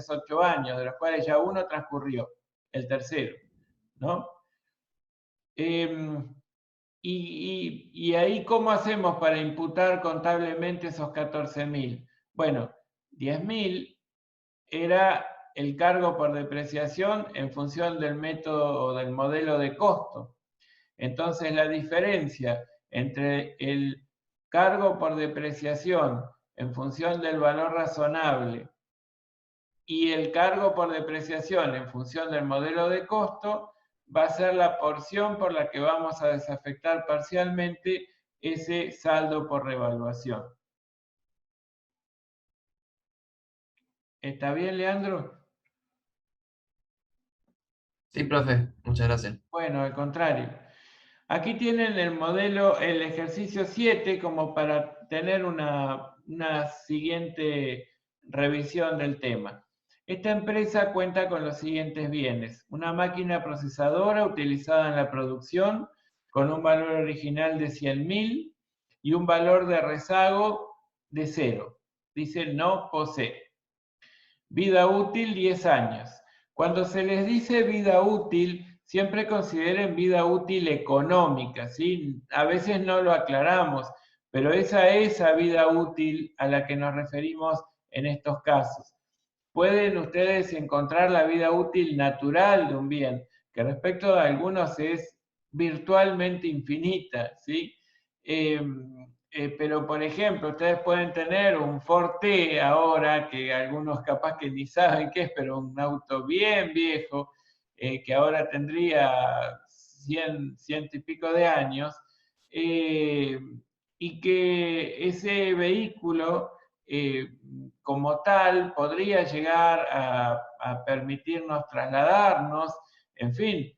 8 años, de los cuales ya uno transcurrió, el tercero, ¿no? Y ahí, ¿cómo hacemos para imputar contablemente esos 14.000? Bueno, 10.000 era el cargo por depreciación en función del método o del modelo de costo. Entonces, la diferencia entre el cargo por depreciación en función del valor razonable y el cargo por depreciación en función del modelo de costo va a ser la porción por la que vamos a desafectar parcialmente ese saldo por revaluación. ¿Está bien, Leandro? Sí, profe, muchas gracias. Bueno, al contrario. Aquí tienen el modelo, el ejercicio 7, como para tener una siguiente revisión del tema. Esta empresa cuenta con los siguientes bienes: una máquina procesadora utilizada en la producción con un valor original de 100.000 y un valor de rezago de 0. Dice no posee. Vida útil 10 años. Cuando se les dice vida útil, siempre consideren vida útil económica, ¿sí? A veces no lo aclaramos, pero esa es esa vida útil a la que nos referimos en estos casos. Pueden ustedes encontrar la vida útil natural de un bien, que respecto a algunos es virtualmente infinita, ¿sí? Pero, por ejemplo, ustedes pueden tener un Forte ahora, que algunos capaz que ni saben qué es, pero un auto bien viejo, que ahora tendría 100 y pico de años, y que ese vehículo como tal podría llegar a permitirnos trasladarnos, en fin,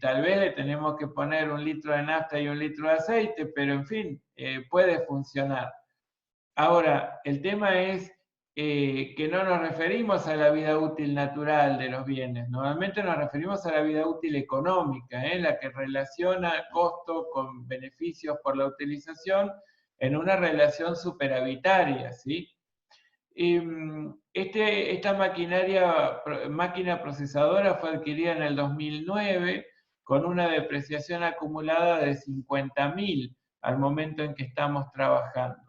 tal vez le tenemos que poner 1 litro de nafta y 1 litro de aceite, pero en fin, puede funcionar. Ahora, el tema es que no nos referimos a la vida útil natural de los bienes, normalmente nos referimos a la vida útil económica, la que relaciona costo con beneficios por la utilización en una relación superavitaria, ¿sí? Esta máquina procesadora fue adquirida en el 2009 con una depreciación acumulada de 50.000 al momento en que estamos trabajando.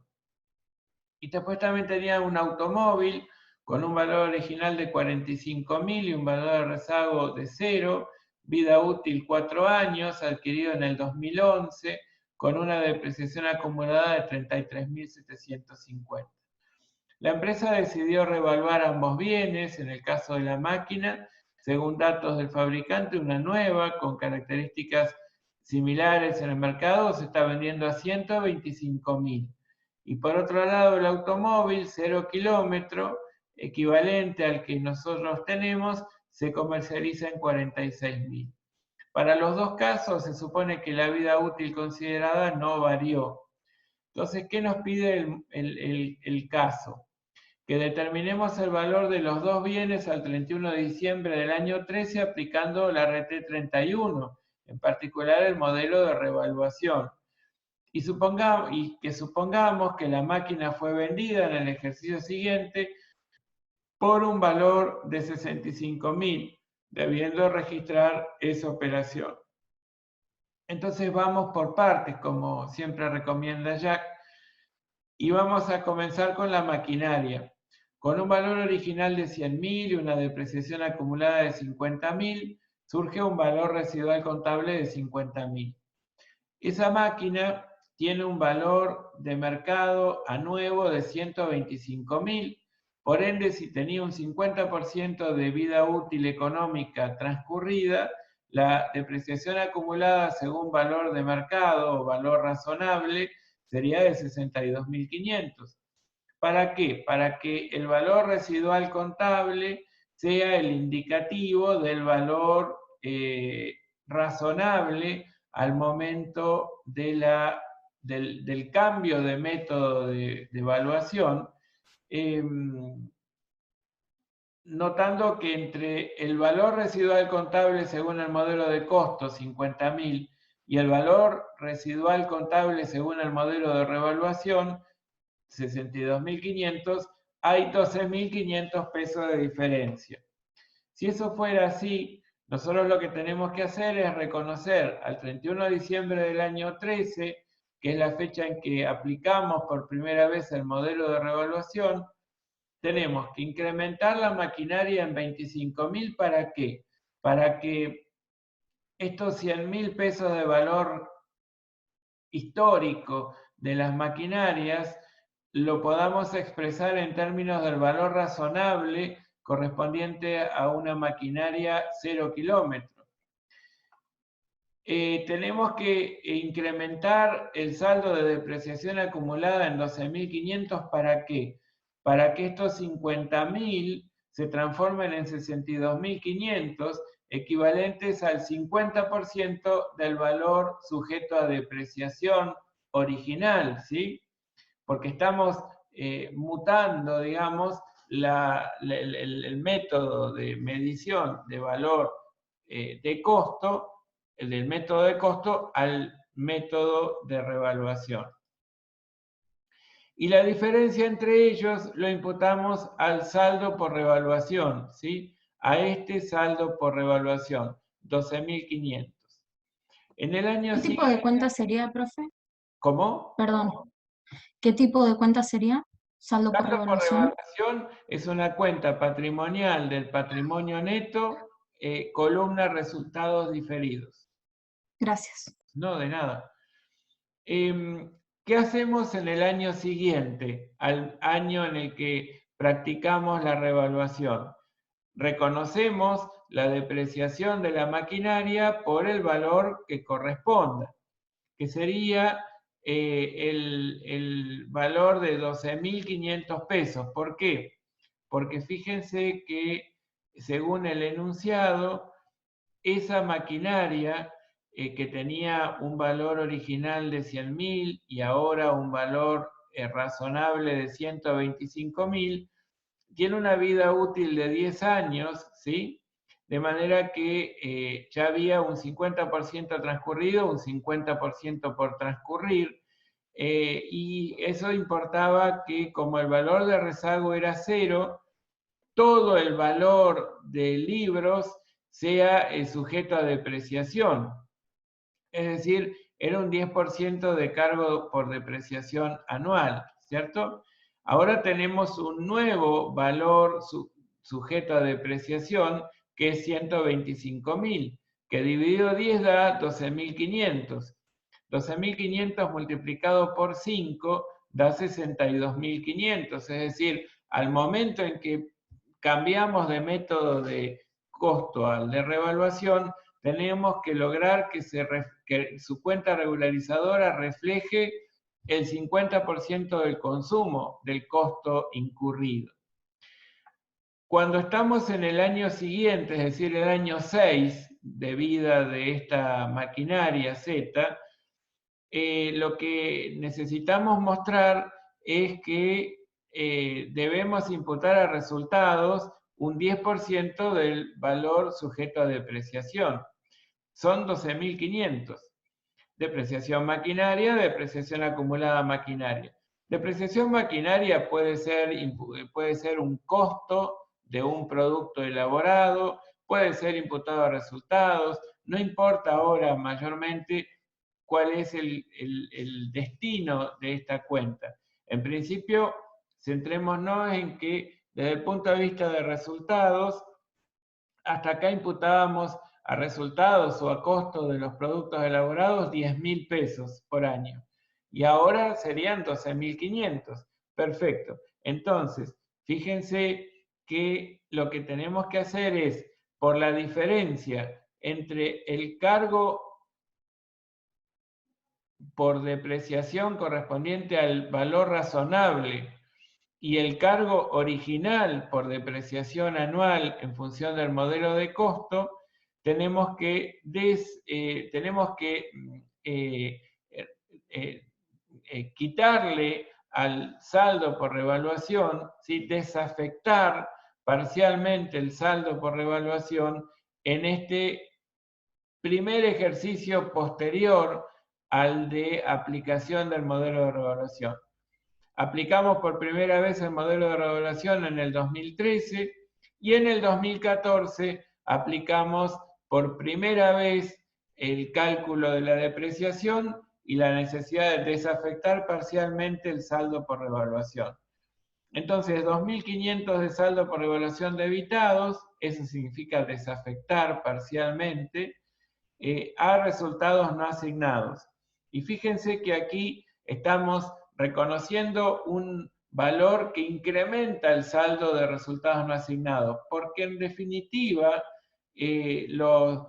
Y después también tenía un automóvil con un valor original de 45.000 y un valor de rezago de 0, vida útil 4 años, adquirido en el 2011 con una depreciación acumulada de 33.750. La empresa decidió revaluar ambos bienes, en el caso de la máquina, según datos del fabricante, una nueva con características similares en el mercado se está vendiendo a 125.000. Y por otro lado, el automóvil 0 kilómetro, equivalente al que nosotros tenemos, se comercializa en 46.000. Para los dos casos se supone que la vida útil considerada no varió. Entonces, ¿qué nos pide el caso? Que determinemos el valor de los dos bienes al 31 de diciembre del año 13 aplicando la RT 31, en particular el modelo de revaluación. Y que supongamos que la máquina fue vendida en el ejercicio siguiente por un valor de 65.000, debiendo registrar esa operación. Entonces vamos por partes, como siempre recomienda Jack, y vamos a comenzar con la maquinaria. Con un valor original de 100.000 y una depreciación acumulada de 50.000, surge un valor residual contable de 50.000. Esa máquina tiene un valor de mercado a nuevo de 125.000, por ende, si tenía un 50% de vida útil económica transcurrida, la depreciación acumulada según valor de mercado o valor razonable sería de 62.500. ¿Para qué? Para que el valor residual contable sea el indicativo del valor razonable al momento del cambio de método de evaluación, notando que entre el valor residual contable según el modelo de costo, 50.000, y el valor residual contable según el modelo de revaluación, 62.500, hay 12.500 pesos de diferencia. Si eso fuera así, nosotros lo que tenemos que hacer es reconocer al 31 de diciembre del año 13, que es la fecha en que aplicamos por primera vez el modelo de revaluación, tenemos que incrementar la maquinaria en 25.000, ¿para qué? Para que estos 100.000 pesos de valor histórico de las maquinarias lo podamos expresar en términos del valor razonable correspondiente a una maquinaria 0 kilómetro. Tenemos que incrementar el saldo de depreciación acumulada en 12.500, ¿para qué? Para que estos 50.000 se transformen en 62.500, equivalentes al 50% del valor sujeto a depreciación original, ¿sí? Porque estamos mutando, digamos, el método de medición de valor de costo, del método de costo al método de revaluación. Y la diferencia entre ellos lo imputamos al saldo por revaluación, ¿sí? A este saldo por revaluación, 12.500. En el año ¿Qué tipo de cuenta sería, profe? ¿Cómo? Perdón. ¿Qué tipo de cuenta sería? ¿Saldo por Saldo por revaluación? revaluación es una cuenta patrimonial del patrimonio neto, columna resultados diferidos. Gracias. No, de nada. ¿Qué hacemos en el año siguiente, al año en el que practicamos la revaluación? Reconocemos la depreciación de la maquinaria por el valor que corresponda, que sería el valor de 12.500 pesos. ¿Por qué? Porque fíjense que según el enunciado, esa maquinaria que tenía un valor original de 100.000 y ahora un valor razonable de 125.000, tiene una vida útil de 10 años, ¿sí? De manera que ya había un 50% transcurrido, un 50% por transcurrir, y eso importaba que como el valor de rezago era cero, todo el valor de libros sea sujeto a depreciación. Es decir, era un 10% de cargo por depreciación anual, ¿cierto? Ahora tenemos un nuevo valor sujeto a depreciación que es 125.000, que dividido 10 da 12.500. 12.500 multiplicado por 5 da 62.500, es decir, al momento en que cambiamos de método de costo al de revaluación, tenemos que lograr que su cuenta regularizadora refleje el 50% del consumo del costo incurrido. Cuando estamos en el año siguiente, es decir, el año 6 de vida de esta maquinaria Z, lo que necesitamos mostrar es que debemos imputar a resultados un 10% del valor sujeto a depreciación. Son 12.500. Depreciación maquinaria, depreciación acumulada maquinaria. Depreciación maquinaria puede ser un costo de un producto elaborado, puede ser imputado a resultados, no importa ahora mayormente cuál es el destino de esta cuenta. En principio, centrémonos en que desde el punto de vista de resultados, hasta acá imputábamos a resultados o a costo de los productos elaborados 10.000 pesos por año. Y ahora serían 12.500. Perfecto. Entonces, fíjense que lo que tenemos que hacer es, por la diferencia entre el cargo por depreciación correspondiente al valor razonable y el cargo original por depreciación anual en función del modelo de costo, tenemos que quitarle al saldo por revaluación, ¿sí? Desafectar parcialmente el saldo por revaluación en este primer ejercicio posterior al de aplicación del modelo de revaluación. Aplicamos por primera vez el modelo de revaluación en el 2013 y en el 2014 aplicamos por primera vez el cálculo de la depreciación y la necesidad de desafectar parcialmente el saldo por revaluación. Entonces, 2.500 de saldo por revaluación debitados, eso significa desafectar parcialmente, a resultados no asignados. Y fíjense que aquí estamos reconociendo un valor que incrementa el saldo de resultados no asignados, porque en definitiva lo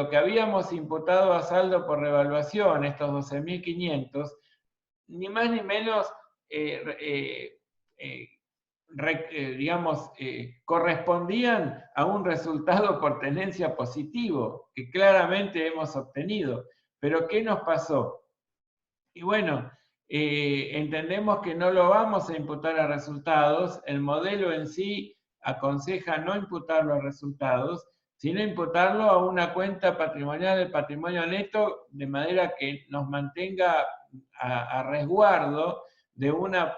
que habíamos imputado a saldo por revaluación, estos 12.500, ni más ni menos correspondían a un resultado por tenencia positivo, que claramente hemos obtenido. Pero ¿qué nos pasó? Y bueno, entendemos que no lo vamos a imputar a resultados, el modelo en sí aconseja no imputarlo a resultados, sino imputarlo a una cuenta patrimonial del patrimonio neto, de manera que nos mantenga a resguardo de una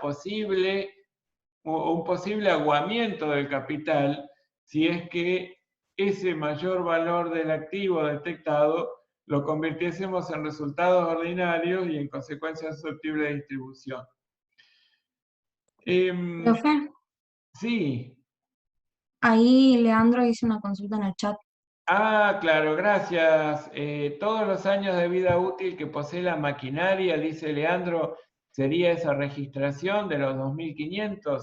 un posible aguamiento del capital si es que ese mayor valor del activo detectado lo convirtiésemos en resultados ordinarios y en consecuencia susceptible de distribución. Profe, Sí. ahí Leandro hizo una consulta en el chat. Ah, claro, gracias. Todos los años de vida útil que posee la maquinaria, dice Leandro, sería esa registración de los 2.500.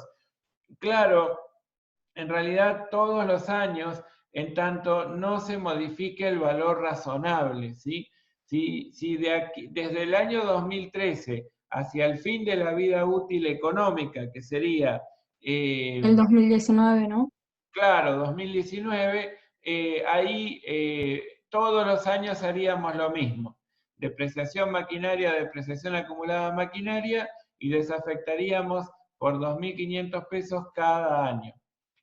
Claro, en realidad todos los años, en tanto no se modifique el valor razonable, ¿sí? Si desde el año 2013 hacia el fin de la vida útil económica, que sería El 2019, ¿no? claro, 2019, ahí todos los años haríamos lo mismo. Depreciación maquinaria, depreciación acumulada maquinaria, y desafectaríamos por 2.500 pesos cada año.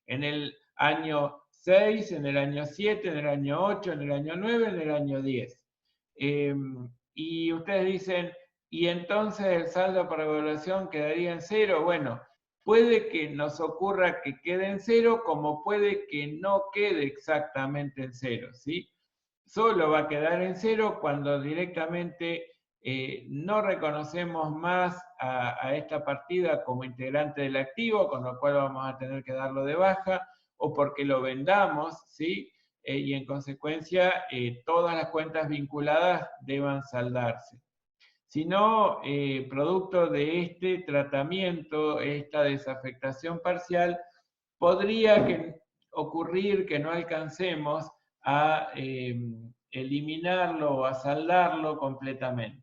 En el año 6, en el año 7, en el año 8, en el año 9, en el año 10. Y ustedes dicen, ¿y entonces el saldo por evaluación quedaría en cero? Bueno, puede que nos ocurra que quede en cero, como puede que no quede exactamente en cero, ¿sí? Solo va a quedar en cero cuando directamente no reconocemos más a esta partida como integrante del activo, con lo cual vamos a tener que darlo de baja, o porque lo vendamos, ¿sí? Y en consecuencia todas las cuentas vinculadas deban saldarse. Sino, producto de este tratamiento, esta desafectación parcial, podría ocurrir que no alcancemos a eliminarlo o a saldarlo completamente.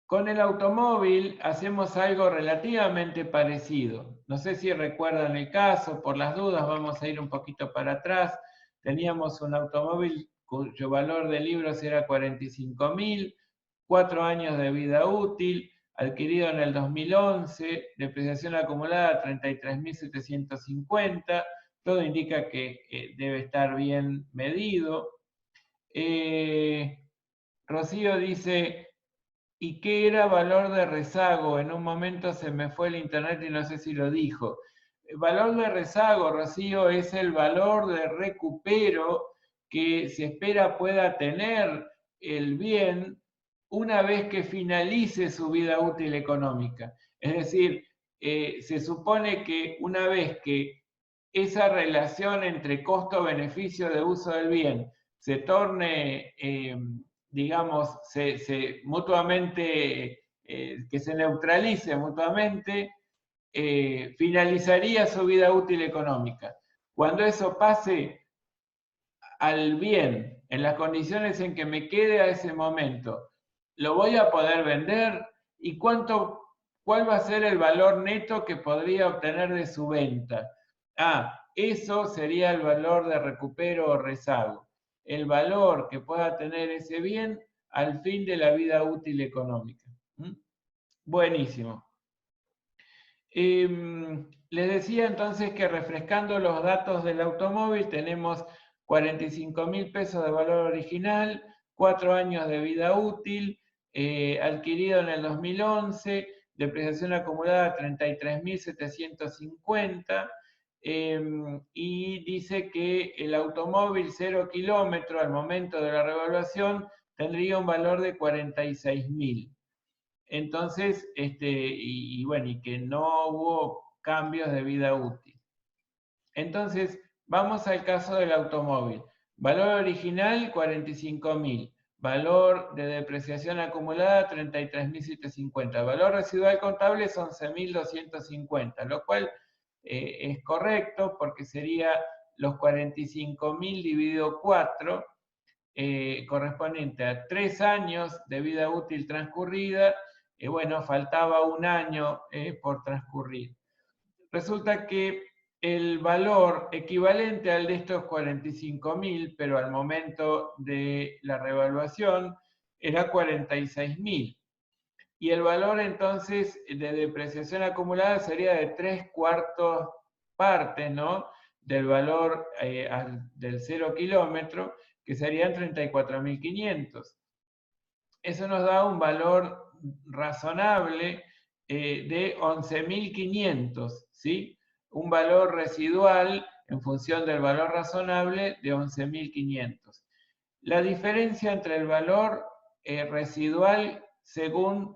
Con el automóvil hacemos algo relativamente parecido. No sé si recuerdan el caso, por las dudas vamos a ir un poquito para atrás. Teníamos un automóvil cuyo valor de libros era 45.000, 4 años de vida útil, adquirido en el 2011, depreciación acumulada 33.750, todo indica que debe estar bien medido. Rocío dice, ¿y qué era valor de rezago? En un momento se me fue el internet y no sé si lo dijo. El valor de rezago, Rocío, es el valor de recupero que se espera pueda tener el bien una vez que finalice su vida útil económica. Es decir, se supone que una vez que esa relación entre costo-beneficio de uso del bien se torne, digamos, mutuamente, que se neutralice mutuamente, finalizaría su vida útil económica. Cuando eso pase al bien, en las condiciones en que me quede a ese momento, ¿lo voy a poder vender? ¿Y cuál va a ser el valor neto que podría obtener de su venta? Eso sería el valor de recupero o rezago. El valor que pueda tener ese bien al fin de la vida útil económica. Buenísimo. Les decía entonces que refrescando los datos del automóvil tenemos 45.000 pesos de valor original, 4 años de vida útil, adquirido en el 2011, depreciación acumulada 33.750, y dice que el automóvil 0 kilómetro al momento de la revaluación tendría un valor de 46.000. Entonces, bueno, y que no hubo cambios de vida útil. Entonces, vamos al caso del automóvil. Valor original, 45.000. Valor de depreciación acumulada, 33.750. Valor residual contable es 11.250, lo cual es correcto porque sería los 45.000 dividido 4, correspondiente a 3 años de vida útil transcurrida. Bueno, faltaba un año por transcurrir. Resulta que el valor equivalente al de estos 45.000, pero al momento de la revaluación, era 46.000. Y el valor entonces de depreciación acumulada sería de 3/4 partes, ¿no? Del valor del 0 kilómetro, que serían 34.500. Eso nos da un valor razonable de 11.500, ¿sí? Un valor residual en función del valor razonable de 11.500. La diferencia entre el valor residual según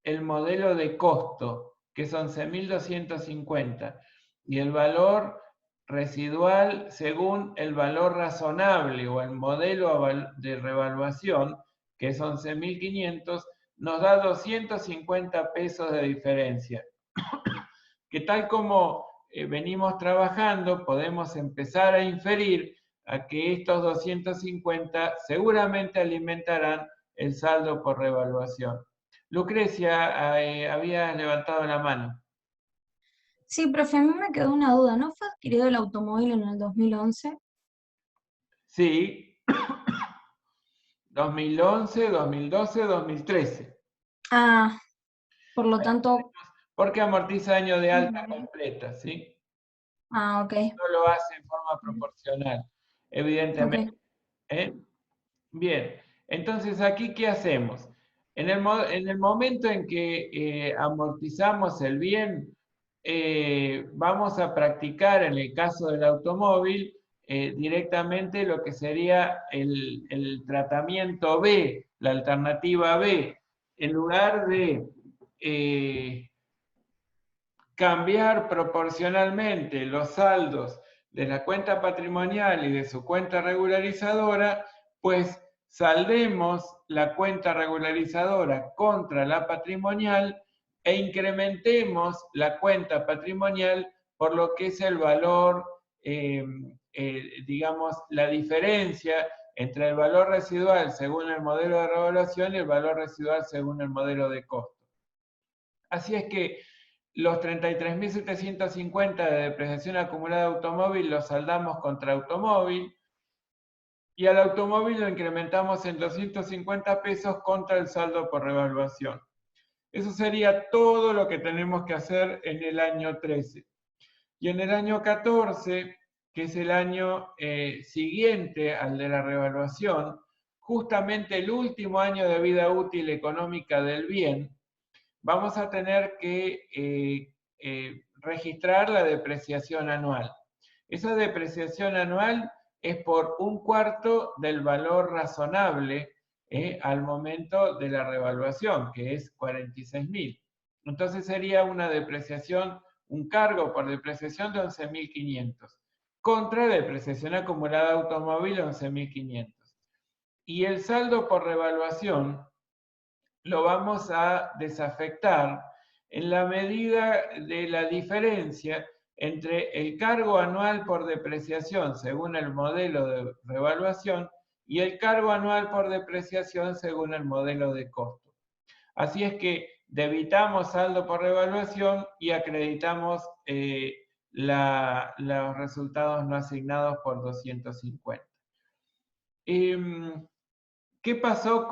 el modelo de costo, que es 11.250, y el valor residual según el valor razonable o el modelo de revaluación, que es 11.500, nos da 250 pesos de diferencia. Que tal como venimos trabajando, podemos empezar a inferir a que estos 250 seguramente alimentarán el saldo por revaluación. Lucrecia, había levantado la mano. Sí, profe, a mí me quedó una duda. ¿No fue adquirido el automóvil en el 2011? Sí, 2011, 2012, 2013. Ah, por lo tanto... Porque amortiza año de alta completa, ¿sí? Ah, ok. No lo hace en forma proporcional, evidentemente. Ok. Bien, entonces aquí, ¿qué hacemos? En el momento en que amortizamos el bien, vamos a practicar, en el caso del automóvil, directamente lo que sería el tratamiento B, la alternativa B. En lugar de cambiar proporcionalmente los saldos de la cuenta patrimonial y de su cuenta regularizadora, pues saldemos la cuenta regularizadora contra la patrimonial e incrementemos la cuenta patrimonial por lo que es el valor, digamos, la diferencia entre el valor residual según el modelo de revaluación y el valor residual según el modelo de costo. Así es que los 33.750 de depreciación acumulada de automóvil los saldamos contra automóvil y al automóvil lo incrementamos en 250 pesos contra el saldo por revaluación. Eso sería todo lo que tenemos que hacer en el año 13. Y en el año 14, que es el año siguiente al de la revaluación, justamente el último año de vida útil económica del bien, vamos a tener que registrar la depreciación anual. Esa depreciación anual es por 1/4 del valor razonable al momento de la revaluación, que es 46.000. Entonces sería una depreciación, un cargo por depreciación de 11.500, contra depreciación acumulada automóvil 11.500. Y el saldo por revaluación lo vamos a desafectar en la medida de la diferencia entre el cargo anual por depreciación según el modelo de revaluación y el cargo anual por depreciación según el modelo de costo. Así es que debitamos saldo por revaluación y acreditamos los resultados no asignados por 250. ¿Qué pasó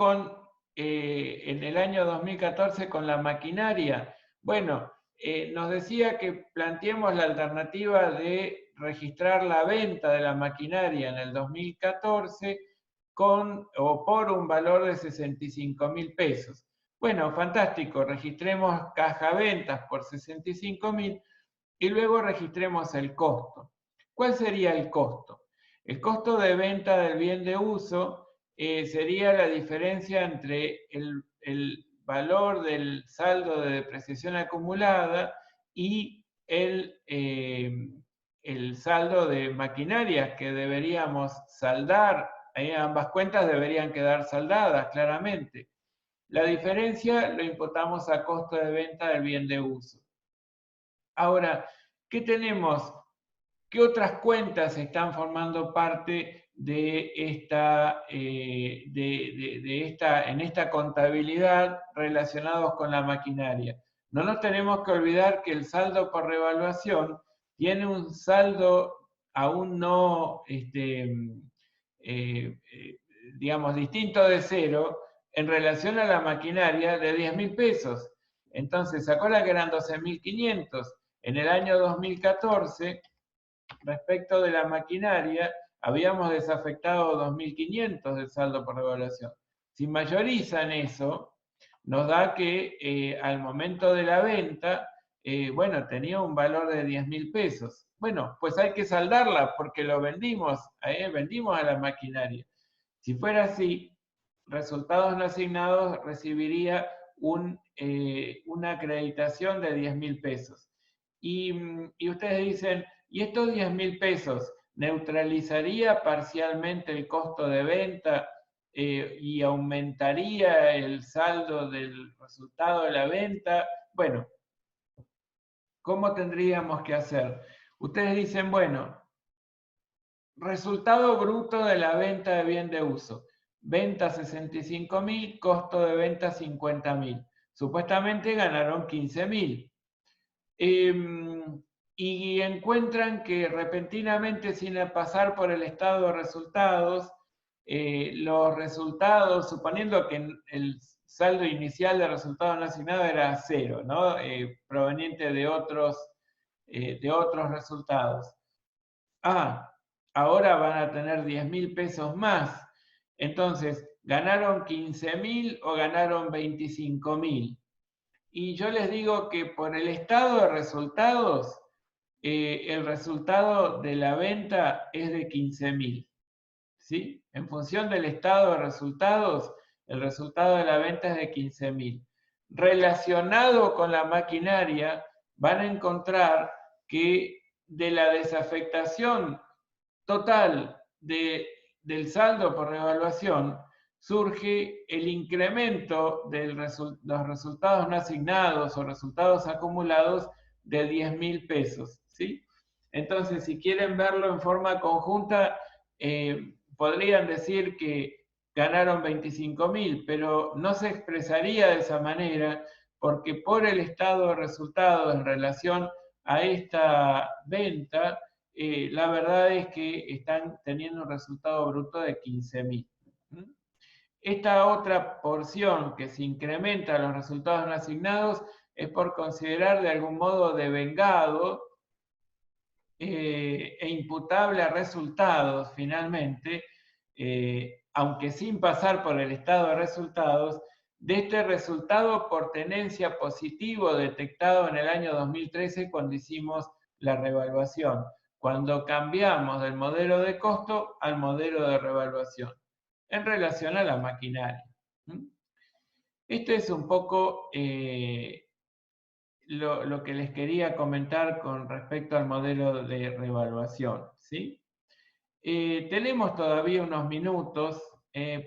en el año 2014 con la maquinaria? Bueno, nos decía que planteemos la alternativa de registrar la venta de la maquinaria en el 2014 por un valor de 65.000 pesos. Bueno, fantástico, registremos caja ventas por 65.000 y luego registremos el costo. ¿Cuál sería el costo? El costo de venta del bien de uso sería la diferencia entre el valor del saldo de depreciación acumulada y el saldo de maquinaria que deberíamos saldar. Ambas cuentas deberían quedar saldadas, claramente. La diferencia lo imputamos a costo de venta del bien de uso. Ahora, ¿qué tenemos? ¿Qué otras cuentas están formando parte de en esta contabilidad relacionados con la maquinaria? No nos tenemos que olvidar que el saldo por revaluación tiene un saldo aún no, digamos, distinto de cero en relación a la maquinaria de 10.000 pesos. Entonces, ¿se acuerdan que eran 12.500? En el año 2014, respecto de la maquinaria, habíamos desafectado 2.500 del saldo por revaluación. Si mayorizan eso, nos da que al momento de la venta, bueno, tenía un valor de 10.000 pesos. Bueno, pues hay que saldarla porque lo vendimos a la maquinaria. Si fuera así, resultados no asignados recibiría una acreditación de 10.000 pesos. Y ustedes dicen, ¿y estos 10.000 pesos neutralizaría parcialmente el costo de venta y aumentaría el saldo del resultado de la venta? Bueno, ¿cómo tendríamos que hacer? Ustedes dicen, bueno, resultado bruto de la venta de bien de uso. Venta 65.000, costo de venta 50.000. Supuestamente ganaron 15.000. Y encuentran que repentinamente, sin pasar por el estado de resultados, los resultados, suponiendo que el saldo inicial de resultado no asignado era 0, ¿no? Proveniente de otros resultados. Ahora van a tener 10.000 pesos más. Entonces, ¿ganaron 15.000 o ganaron 25.000? Y yo les digo que por el estado de resultados, el resultado de la venta es de 15.000. ¿Sí? En función del estado de resultados, el resultado de la venta es de 15.000. Relacionado con la maquinaria, van a encontrar que de la desafectación total del saldo por revaluación, surge el incremento de los resultados no asignados o resultados acumulados de 10.000 pesos. ¿Sí? Entonces, si quieren verlo en forma conjunta, podrían decir que ganaron 25.000, pero no se expresaría de esa manera porque por el estado de resultados en relación a esta venta, la verdad es que están teniendo un resultado bruto de 15.000. Esta otra porción que se incrementa los resultados no asignados es por considerar de algún modo devengado e imputable a resultados finalmente, aunque sin pasar por el estado de resultados, de este resultado por tenencia positivo detectado en el año 2013 cuando hicimos la revaluación, cuando cambiamos del modelo de costo al modelo de revaluación en relación a la maquinaria. Esto es un poco lo que les quería comentar con respecto al modelo de revaluación, ¿sí? Tenemos todavía unos minutos,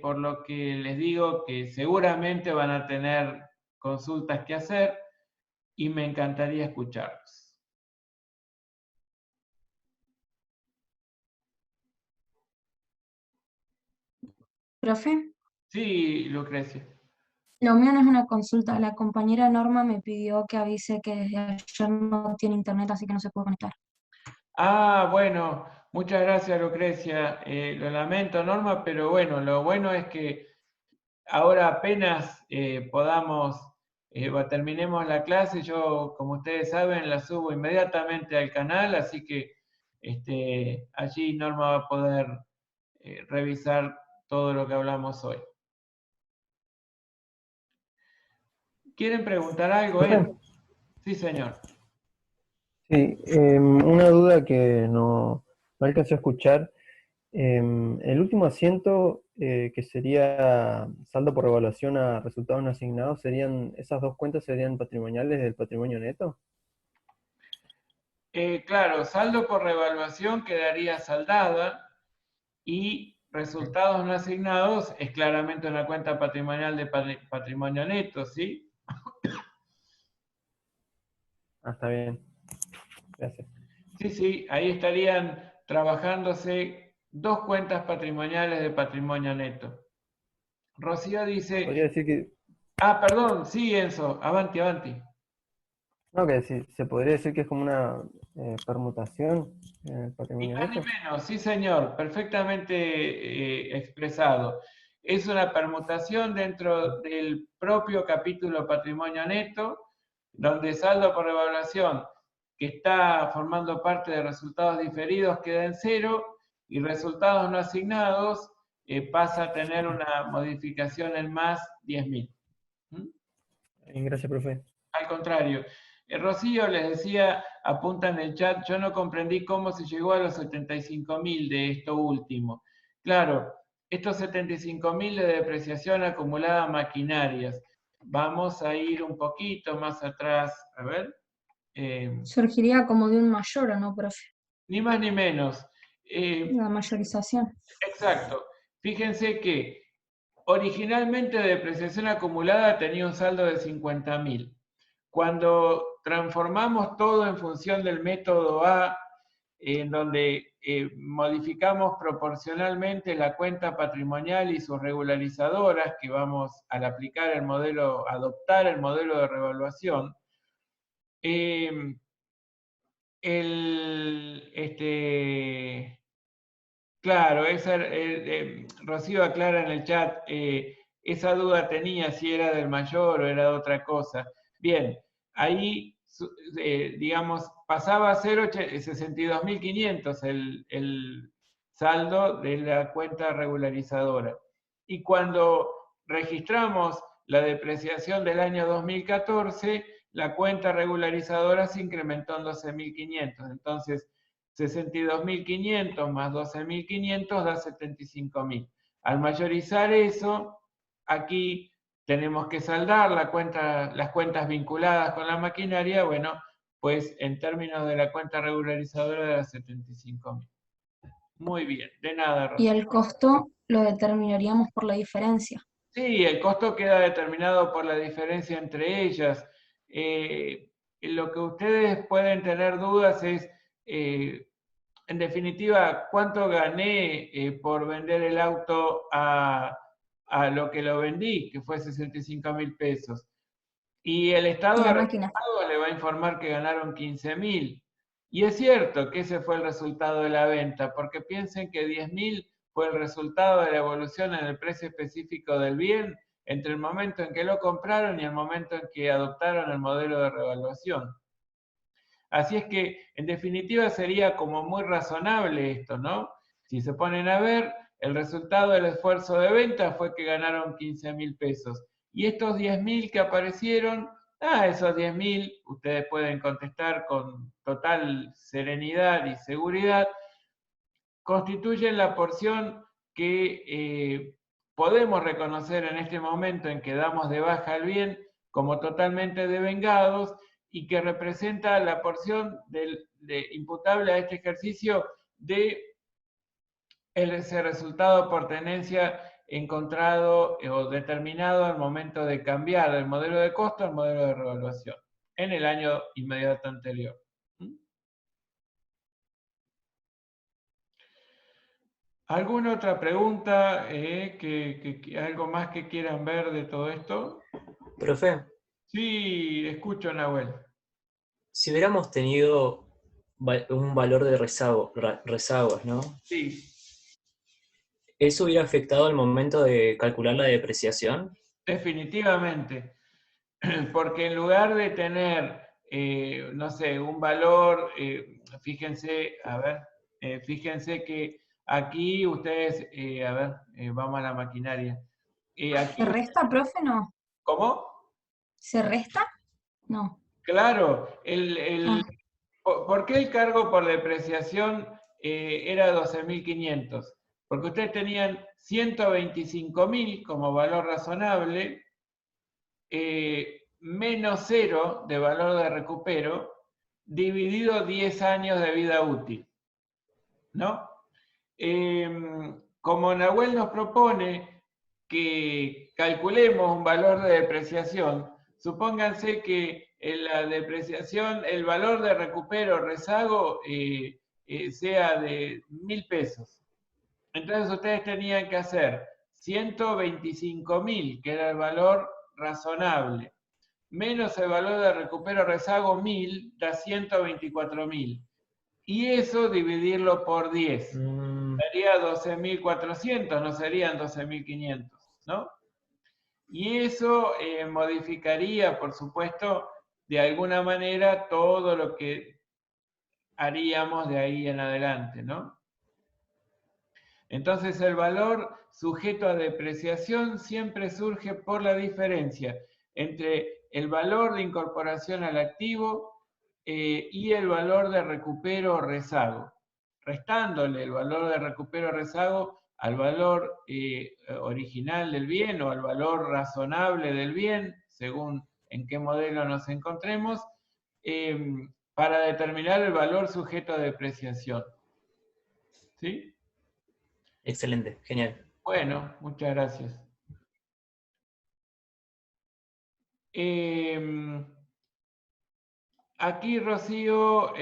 por lo que les digo que seguramente van a tener consultas que hacer y me encantaría escucharlos. Profe, Sí, Lucrecia. lo mío no es una consulta. La compañera Norma me pidió que avise que desde ayer no tiene internet, así que no se puede conectar. Bueno, muchas gracias, Lucrecia. Lo lamento, Norma, pero bueno, lo bueno es que ahora apenas terminemos la clase, yo, como ustedes saben, la subo inmediatamente al canal, así que allí Norma va a poder revisar todo lo que hablamos hoy. ¿Quieren preguntar algo? Sí, señor. Sí, una duda que no alcancé a escuchar. El último asiento, que sería saldo por evaluación a resultados no asignados, ¿esas dos cuentas serían patrimoniales del patrimonio neto? Claro, saldo por revaluación quedaría saldada y resultados no asignados es claramente una cuenta patrimonial de patrimonio neto, ¿sí? Está bien. Gracias. Sí, ahí estarían trabajándose dos cuentas patrimoniales de patrimonio neto. Rocío dice... Podría decir que... perdón, sí, Enzo, avanti. No, que se podría decir que es como una permutación en el patrimonio Ni más ni neto. menos, sí señor, perfectamente expresado. Es una permutación dentro del propio capítulo patrimonio neto, donde saldo por revaluación, que está formando parte de resultados diferidos, queda en 0, y resultados no asignados pasa a tener una modificación en más 10.000. Gracias, profe. Al contrario. Rocío les decía, apunta en el chat, yo no comprendí cómo se llegó a los 75.000 de esto último. Claro, estos 75.000 de depreciación acumulada a maquinarias. vamos a ir un poquito más atrás, a ver. Surgiría como de un mayor, ¿o no, profe? Ni más ni menos. La mayorización. Exacto. Fíjense que originalmente depreciación acumulada tenía un saldo de 50.000. Cuando transformamos todo en función del método A, en donde modificamos proporcionalmente la cuenta patrimonial y sus regularizadoras, que vamos al aplicar el modelo, adoptar el modelo de revaluación, claro, Rocío aclara en el chat, esa duda tenía si era del mayor o era de otra cosa. Bien, ahí, digamos, pasaba a ser 62.500 el saldo de la cuenta regularizadora. Y cuando registramos la depreciación del año 2014, la cuenta regularizadora se incrementó en 12.500. Entonces, 62.500 más 12.500 da 75.000. Al mayorizar eso, aquí tenemos que saldar las cuentas vinculadas con la maquinaria, bueno, pues en términos de la cuenta regularizadora da 75.000. Muy bien, de nada, Rosa. Y el costo lo determinaríamos por la diferencia. Sí, el costo queda determinado por la diferencia entre ellas. Lo que ustedes pueden tener dudas es, en definitiva, cuánto gané por vender el auto a lo que lo vendí, que fue 65.000 pesos. Y el Estado La máquina. le va a informar que ganaron 15.000. Y es cierto que ese fue el resultado de la venta, porque piensen que 10.000 fue el resultado de la evolución en el precio específico del bien entre el momento en que lo compraron y el momento en que adoptaron el modelo de revaluación. Así es que, en definitiva, sería como muy razonable esto, ¿no? Si se ponen a ver, el resultado del esfuerzo de venta fue que ganaron 15.000 pesos. Y estos 10.000 que aparecieron, esos 10.000, ustedes pueden contestar con total serenidad y seguridad, constituyen la porción que podemos reconocer en este momento en que damos de baja el bien como totalmente devengados y que representa la porción imputable a este ejercicio de ese resultado por tenencia encontrado o determinado al momento de cambiar el modelo de costo al modelo de revaluación en el año inmediato anterior. ¿Alguna otra pregunta? ¿Algo más que quieran ver de todo esto? Profe, Sí, escucho, Nahuel. si hubiéramos tenido un valor de rezagos, ¿no? Sí, ¿Eso hubiera afectado al momento de calcular la depreciación? definitivamente. Porque en lugar de tener, no sé, un valor, fíjense, a ver, fíjense que aquí ustedes, a ver, vamos a la maquinaria. Aquí, ¿Se resta, profe? No. ¿cómo? ¿Se resta? No. Claro, Ah, ¿por qué el cargo por depreciación era 12.500? Porque ustedes tenían 125.000 como valor razonable, menos 0 de valor de recupero, dividido 10 años de vida útil, ¿no? Como Nahuel nos propone que calculemos un valor de depreciación, supónganse que en la depreciación, el valor de recupero rezago sea de 1.000 pesos. Entonces ustedes tenían que hacer 125.000, que era el valor razonable, menos el valor de recupero rezago 1.000, da 124.000. Y eso dividirlo por 10. Sería 12.400, no serían 12.500, ¿no? Y eso modificaría, por supuesto, de alguna manera todo lo que haríamos de ahí en adelante, ¿no? Entonces el valor sujeto a depreciación siempre surge por la diferencia entre el valor de incorporación al activo y el valor de recupero o rezago. Restándole el valor de recupero o rezago al valor original del bien o al valor razonable del bien, según en qué modelo nos encontremos, para determinar el valor sujeto a depreciación. ¿Sí? Excelente, genial. Bueno, muchas gracias. Aquí Rocío,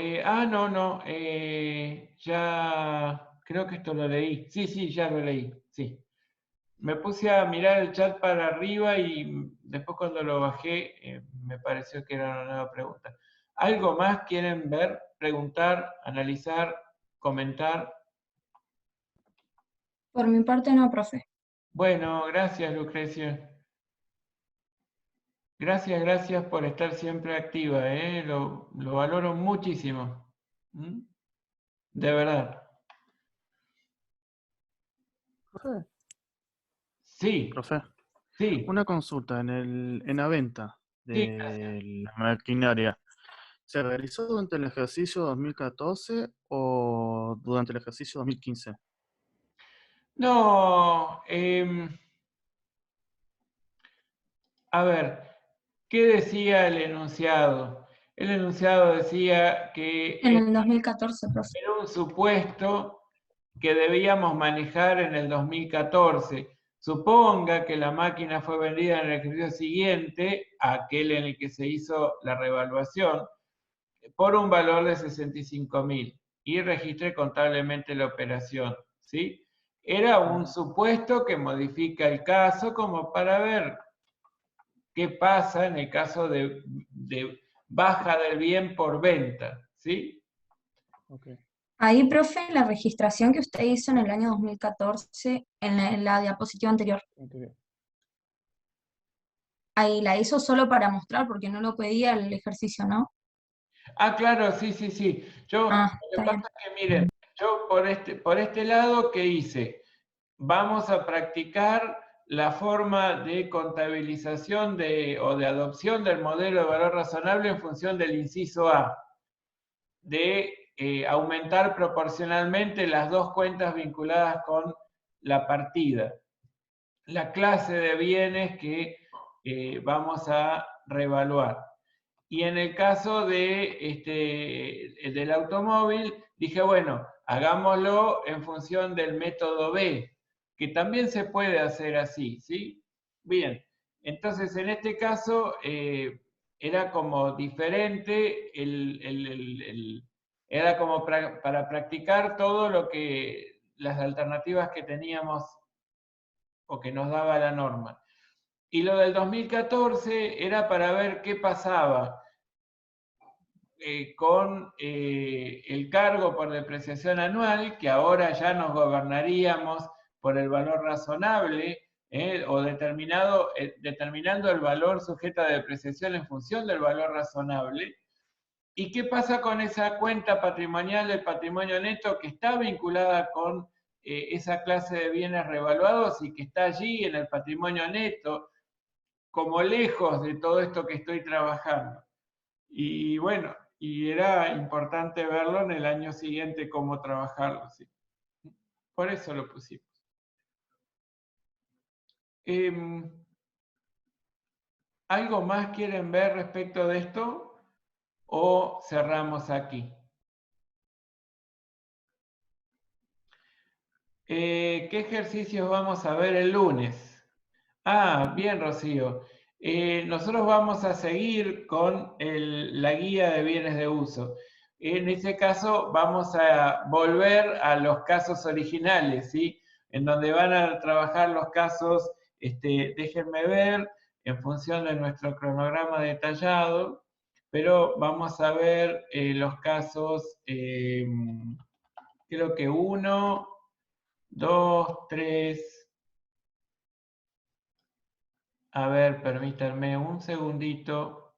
ya creo que esto lo leí. Sí, ya lo leí, sí. Me puse a mirar el chat para arriba y después cuando lo bajé me pareció que era una nueva pregunta. ¿Algo más quieren ver, preguntar, analizar, comentar? Por mi parte no, profe. Bueno, gracias Lucrecia. Gracias por estar siempre activa, lo valoro muchísimo. ¿Mm? De verdad. Profe, Sí, profe, sí, una consulta en la venta sí, gracias. de la maquinaria. ¿Se realizó durante el ejercicio 2014 o durante el ejercicio 2015? No, a ver, ¿qué decía el enunciado? El enunciado decía que En el 2014, profe. era un supuesto que debíamos manejar en el 2014. Suponga que la máquina fue vendida en el ejercicio siguiente, aquel en el que se hizo la revaluación, por un valor de 65.000 y registré contablemente la operación, ¿sí? Era un supuesto que modifica el caso como para ver qué pasa en el caso de baja del bien por venta, ¿sí? Okay. Ahí, profe, la registración que usted hizo en el año 2014, en la diapositiva anterior, Okay. ahí la hizo solo para mostrar porque no lo pedía el ejercicio, ¿no? Ah, claro, sí. Lo Está que bien. pasa es que, miren, yo por este lado, ¿qué hice? Vamos a practicar la forma de contabilización o de adopción del modelo de valor razonable en función del inciso A, de aumentar proporcionalmente las dos cuentas vinculadas con la partida. La clase de bienes que vamos a reevaluar. Y en el caso del automóvil, dije, bueno, hagámoslo en función del método B, que también se puede hacer así, ¿sí? Bien, entonces en este caso era como diferente, era como para practicar todo las alternativas que teníamos o que nos daba la norma. Y lo del 2014 era para ver qué pasaba con el cargo por depreciación anual, que ahora ya nos gobernaríamos por el valor razonable, o determinando el valor sujeto a depreciación en función del valor razonable. ¿Y qué pasa con esa cuenta patrimonial del patrimonio neto que está vinculada con esa clase de bienes revaluados y que está allí en el patrimonio neto, como lejos de todo esto que estoy trabajando? Y bueno, y era importante verlo en el año siguiente cómo trabajarlo, ¿sí? Por eso lo pusimos. ¿Algo más quieren ver respecto de esto? ¿O cerramos aquí? ¿Qué ejercicios vamos a ver el lunes? Ah, bien, Rocío. Nosotros vamos a seguir con la guía de bienes de uso. En ese caso vamos a volver a los casos originales, ¿sí? En donde van a trabajar los casos, déjenme ver, en función de nuestro cronograma detallado, pero vamos a ver los casos, creo que 1, 2, 3. A ver, permítanme un segundito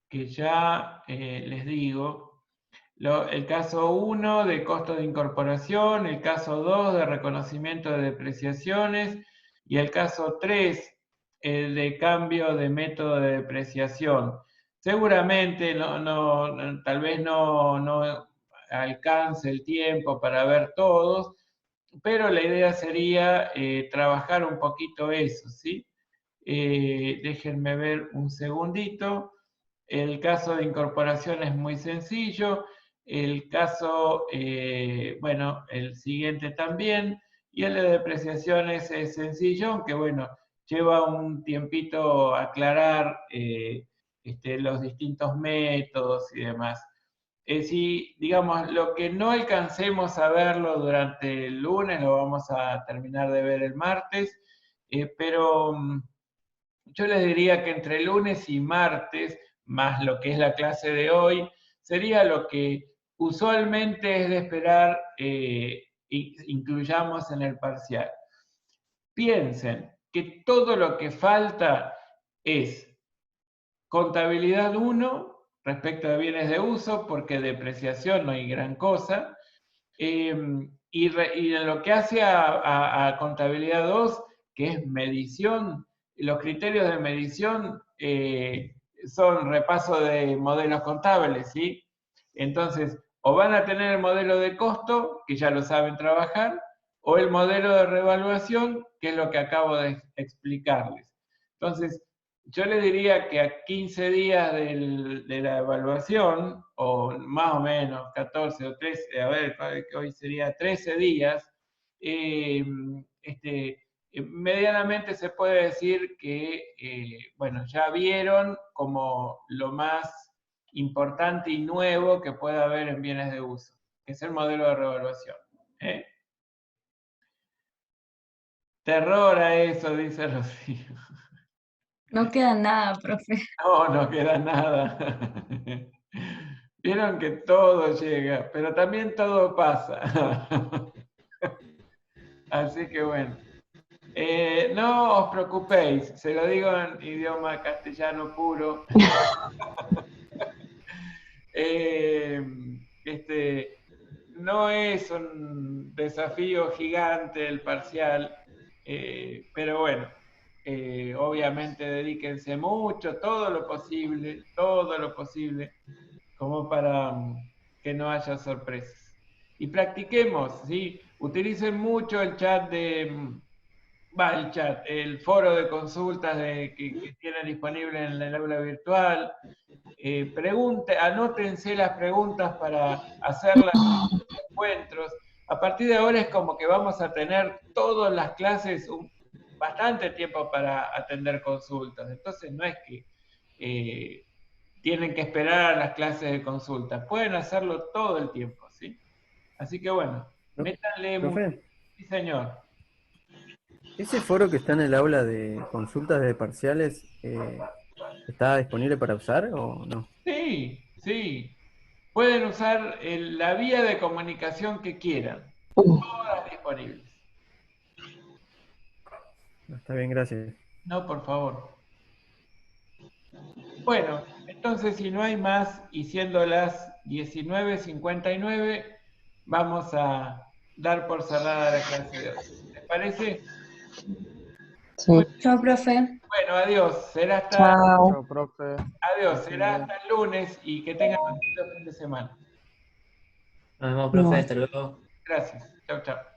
que ya les digo. El caso 1 de costo de incorporación, el caso 2 de reconocimiento de depreciaciones y el caso 3 de cambio de método de depreciación. Seguramente tal vez no alcance el tiempo para ver todos, pero la idea sería trabajar un poquito eso, ¿sí? Déjenme ver un segundito. El caso de incorporación es muy sencillo. El caso, bueno, el siguiente también. Y el de depreciaciones es sencillo, aunque bueno, lleva un tiempito aclarar los distintos métodos y demás. Si, digamos, lo que no alcancemos a verlo durante el lunes, lo vamos a terminar de ver el martes, pero yo les diría que entre lunes y martes, más lo que es la clase de hoy, sería lo que usualmente es de esperar incluyamos en el parcial. Piensen que todo lo que falta es contabilidad 1 respecto de bienes de uso, porque depreciación no hay gran cosa, y en lo que hace a contabilidad 2, que es medición, los criterios de medición son repaso de modelos contables, ¿sí? Entonces, o van a tener el modelo de costo, que ya lo saben trabajar, o el modelo de revaluación, que es lo que acabo de explicarles. Entonces, yo le diría que a 15 días de la evaluación, o más o menos 14 o 13, a ver, que hoy sería 13 días, medianamente se puede decir que, bueno, ya vieron como lo más importante y nuevo que puede haber en bienes de uso, que es el modelo de revaluación. Terror a eso, dice Rocío. No queda nada, profe. No, no queda nada. Vieron que todo llega, pero también todo pasa. Así que bueno. No os preocupéis, se lo digo en idioma castellano puro. No es un desafío gigante el parcial, pero bueno, obviamente dedíquense mucho, todo lo posible, como para que no haya sorpresas. Y practiquemos, ¿sí? Utilicen mucho el chat el foro de consultas que tienen disponible en el aula virtual. Anótense las preguntas para hacerlas en los encuentros. A partir de ahora es como que vamos a tener todas las clases bastante tiempo para atender consultas. Entonces no es que tienen que esperar a las clases de consultas. Pueden hacerlo todo el tiempo, ¿sí? Así que bueno, métanle mucho. Profe, Sí, señor. ¿ese foro que está en el aula de consultas de parciales está disponible para usar o no? Sí, sí. Pueden usar la vía de comunicación que quieran. Todas disponibles. Está bien, gracias. No, por favor. Bueno, entonces si no hay más, y siendo las 19:59, vamos a dar por cerrada la clase de hoy. ¿Les parece? Sí. Chao, profe. Bueno, adiós. Será Chao. Chao, profe. adiós, Que estén será bien. hasta el lunes y que tengan un lindo fin de semana. Nos vemos, profe, No. hasta luego. Gracias. Chau, chau.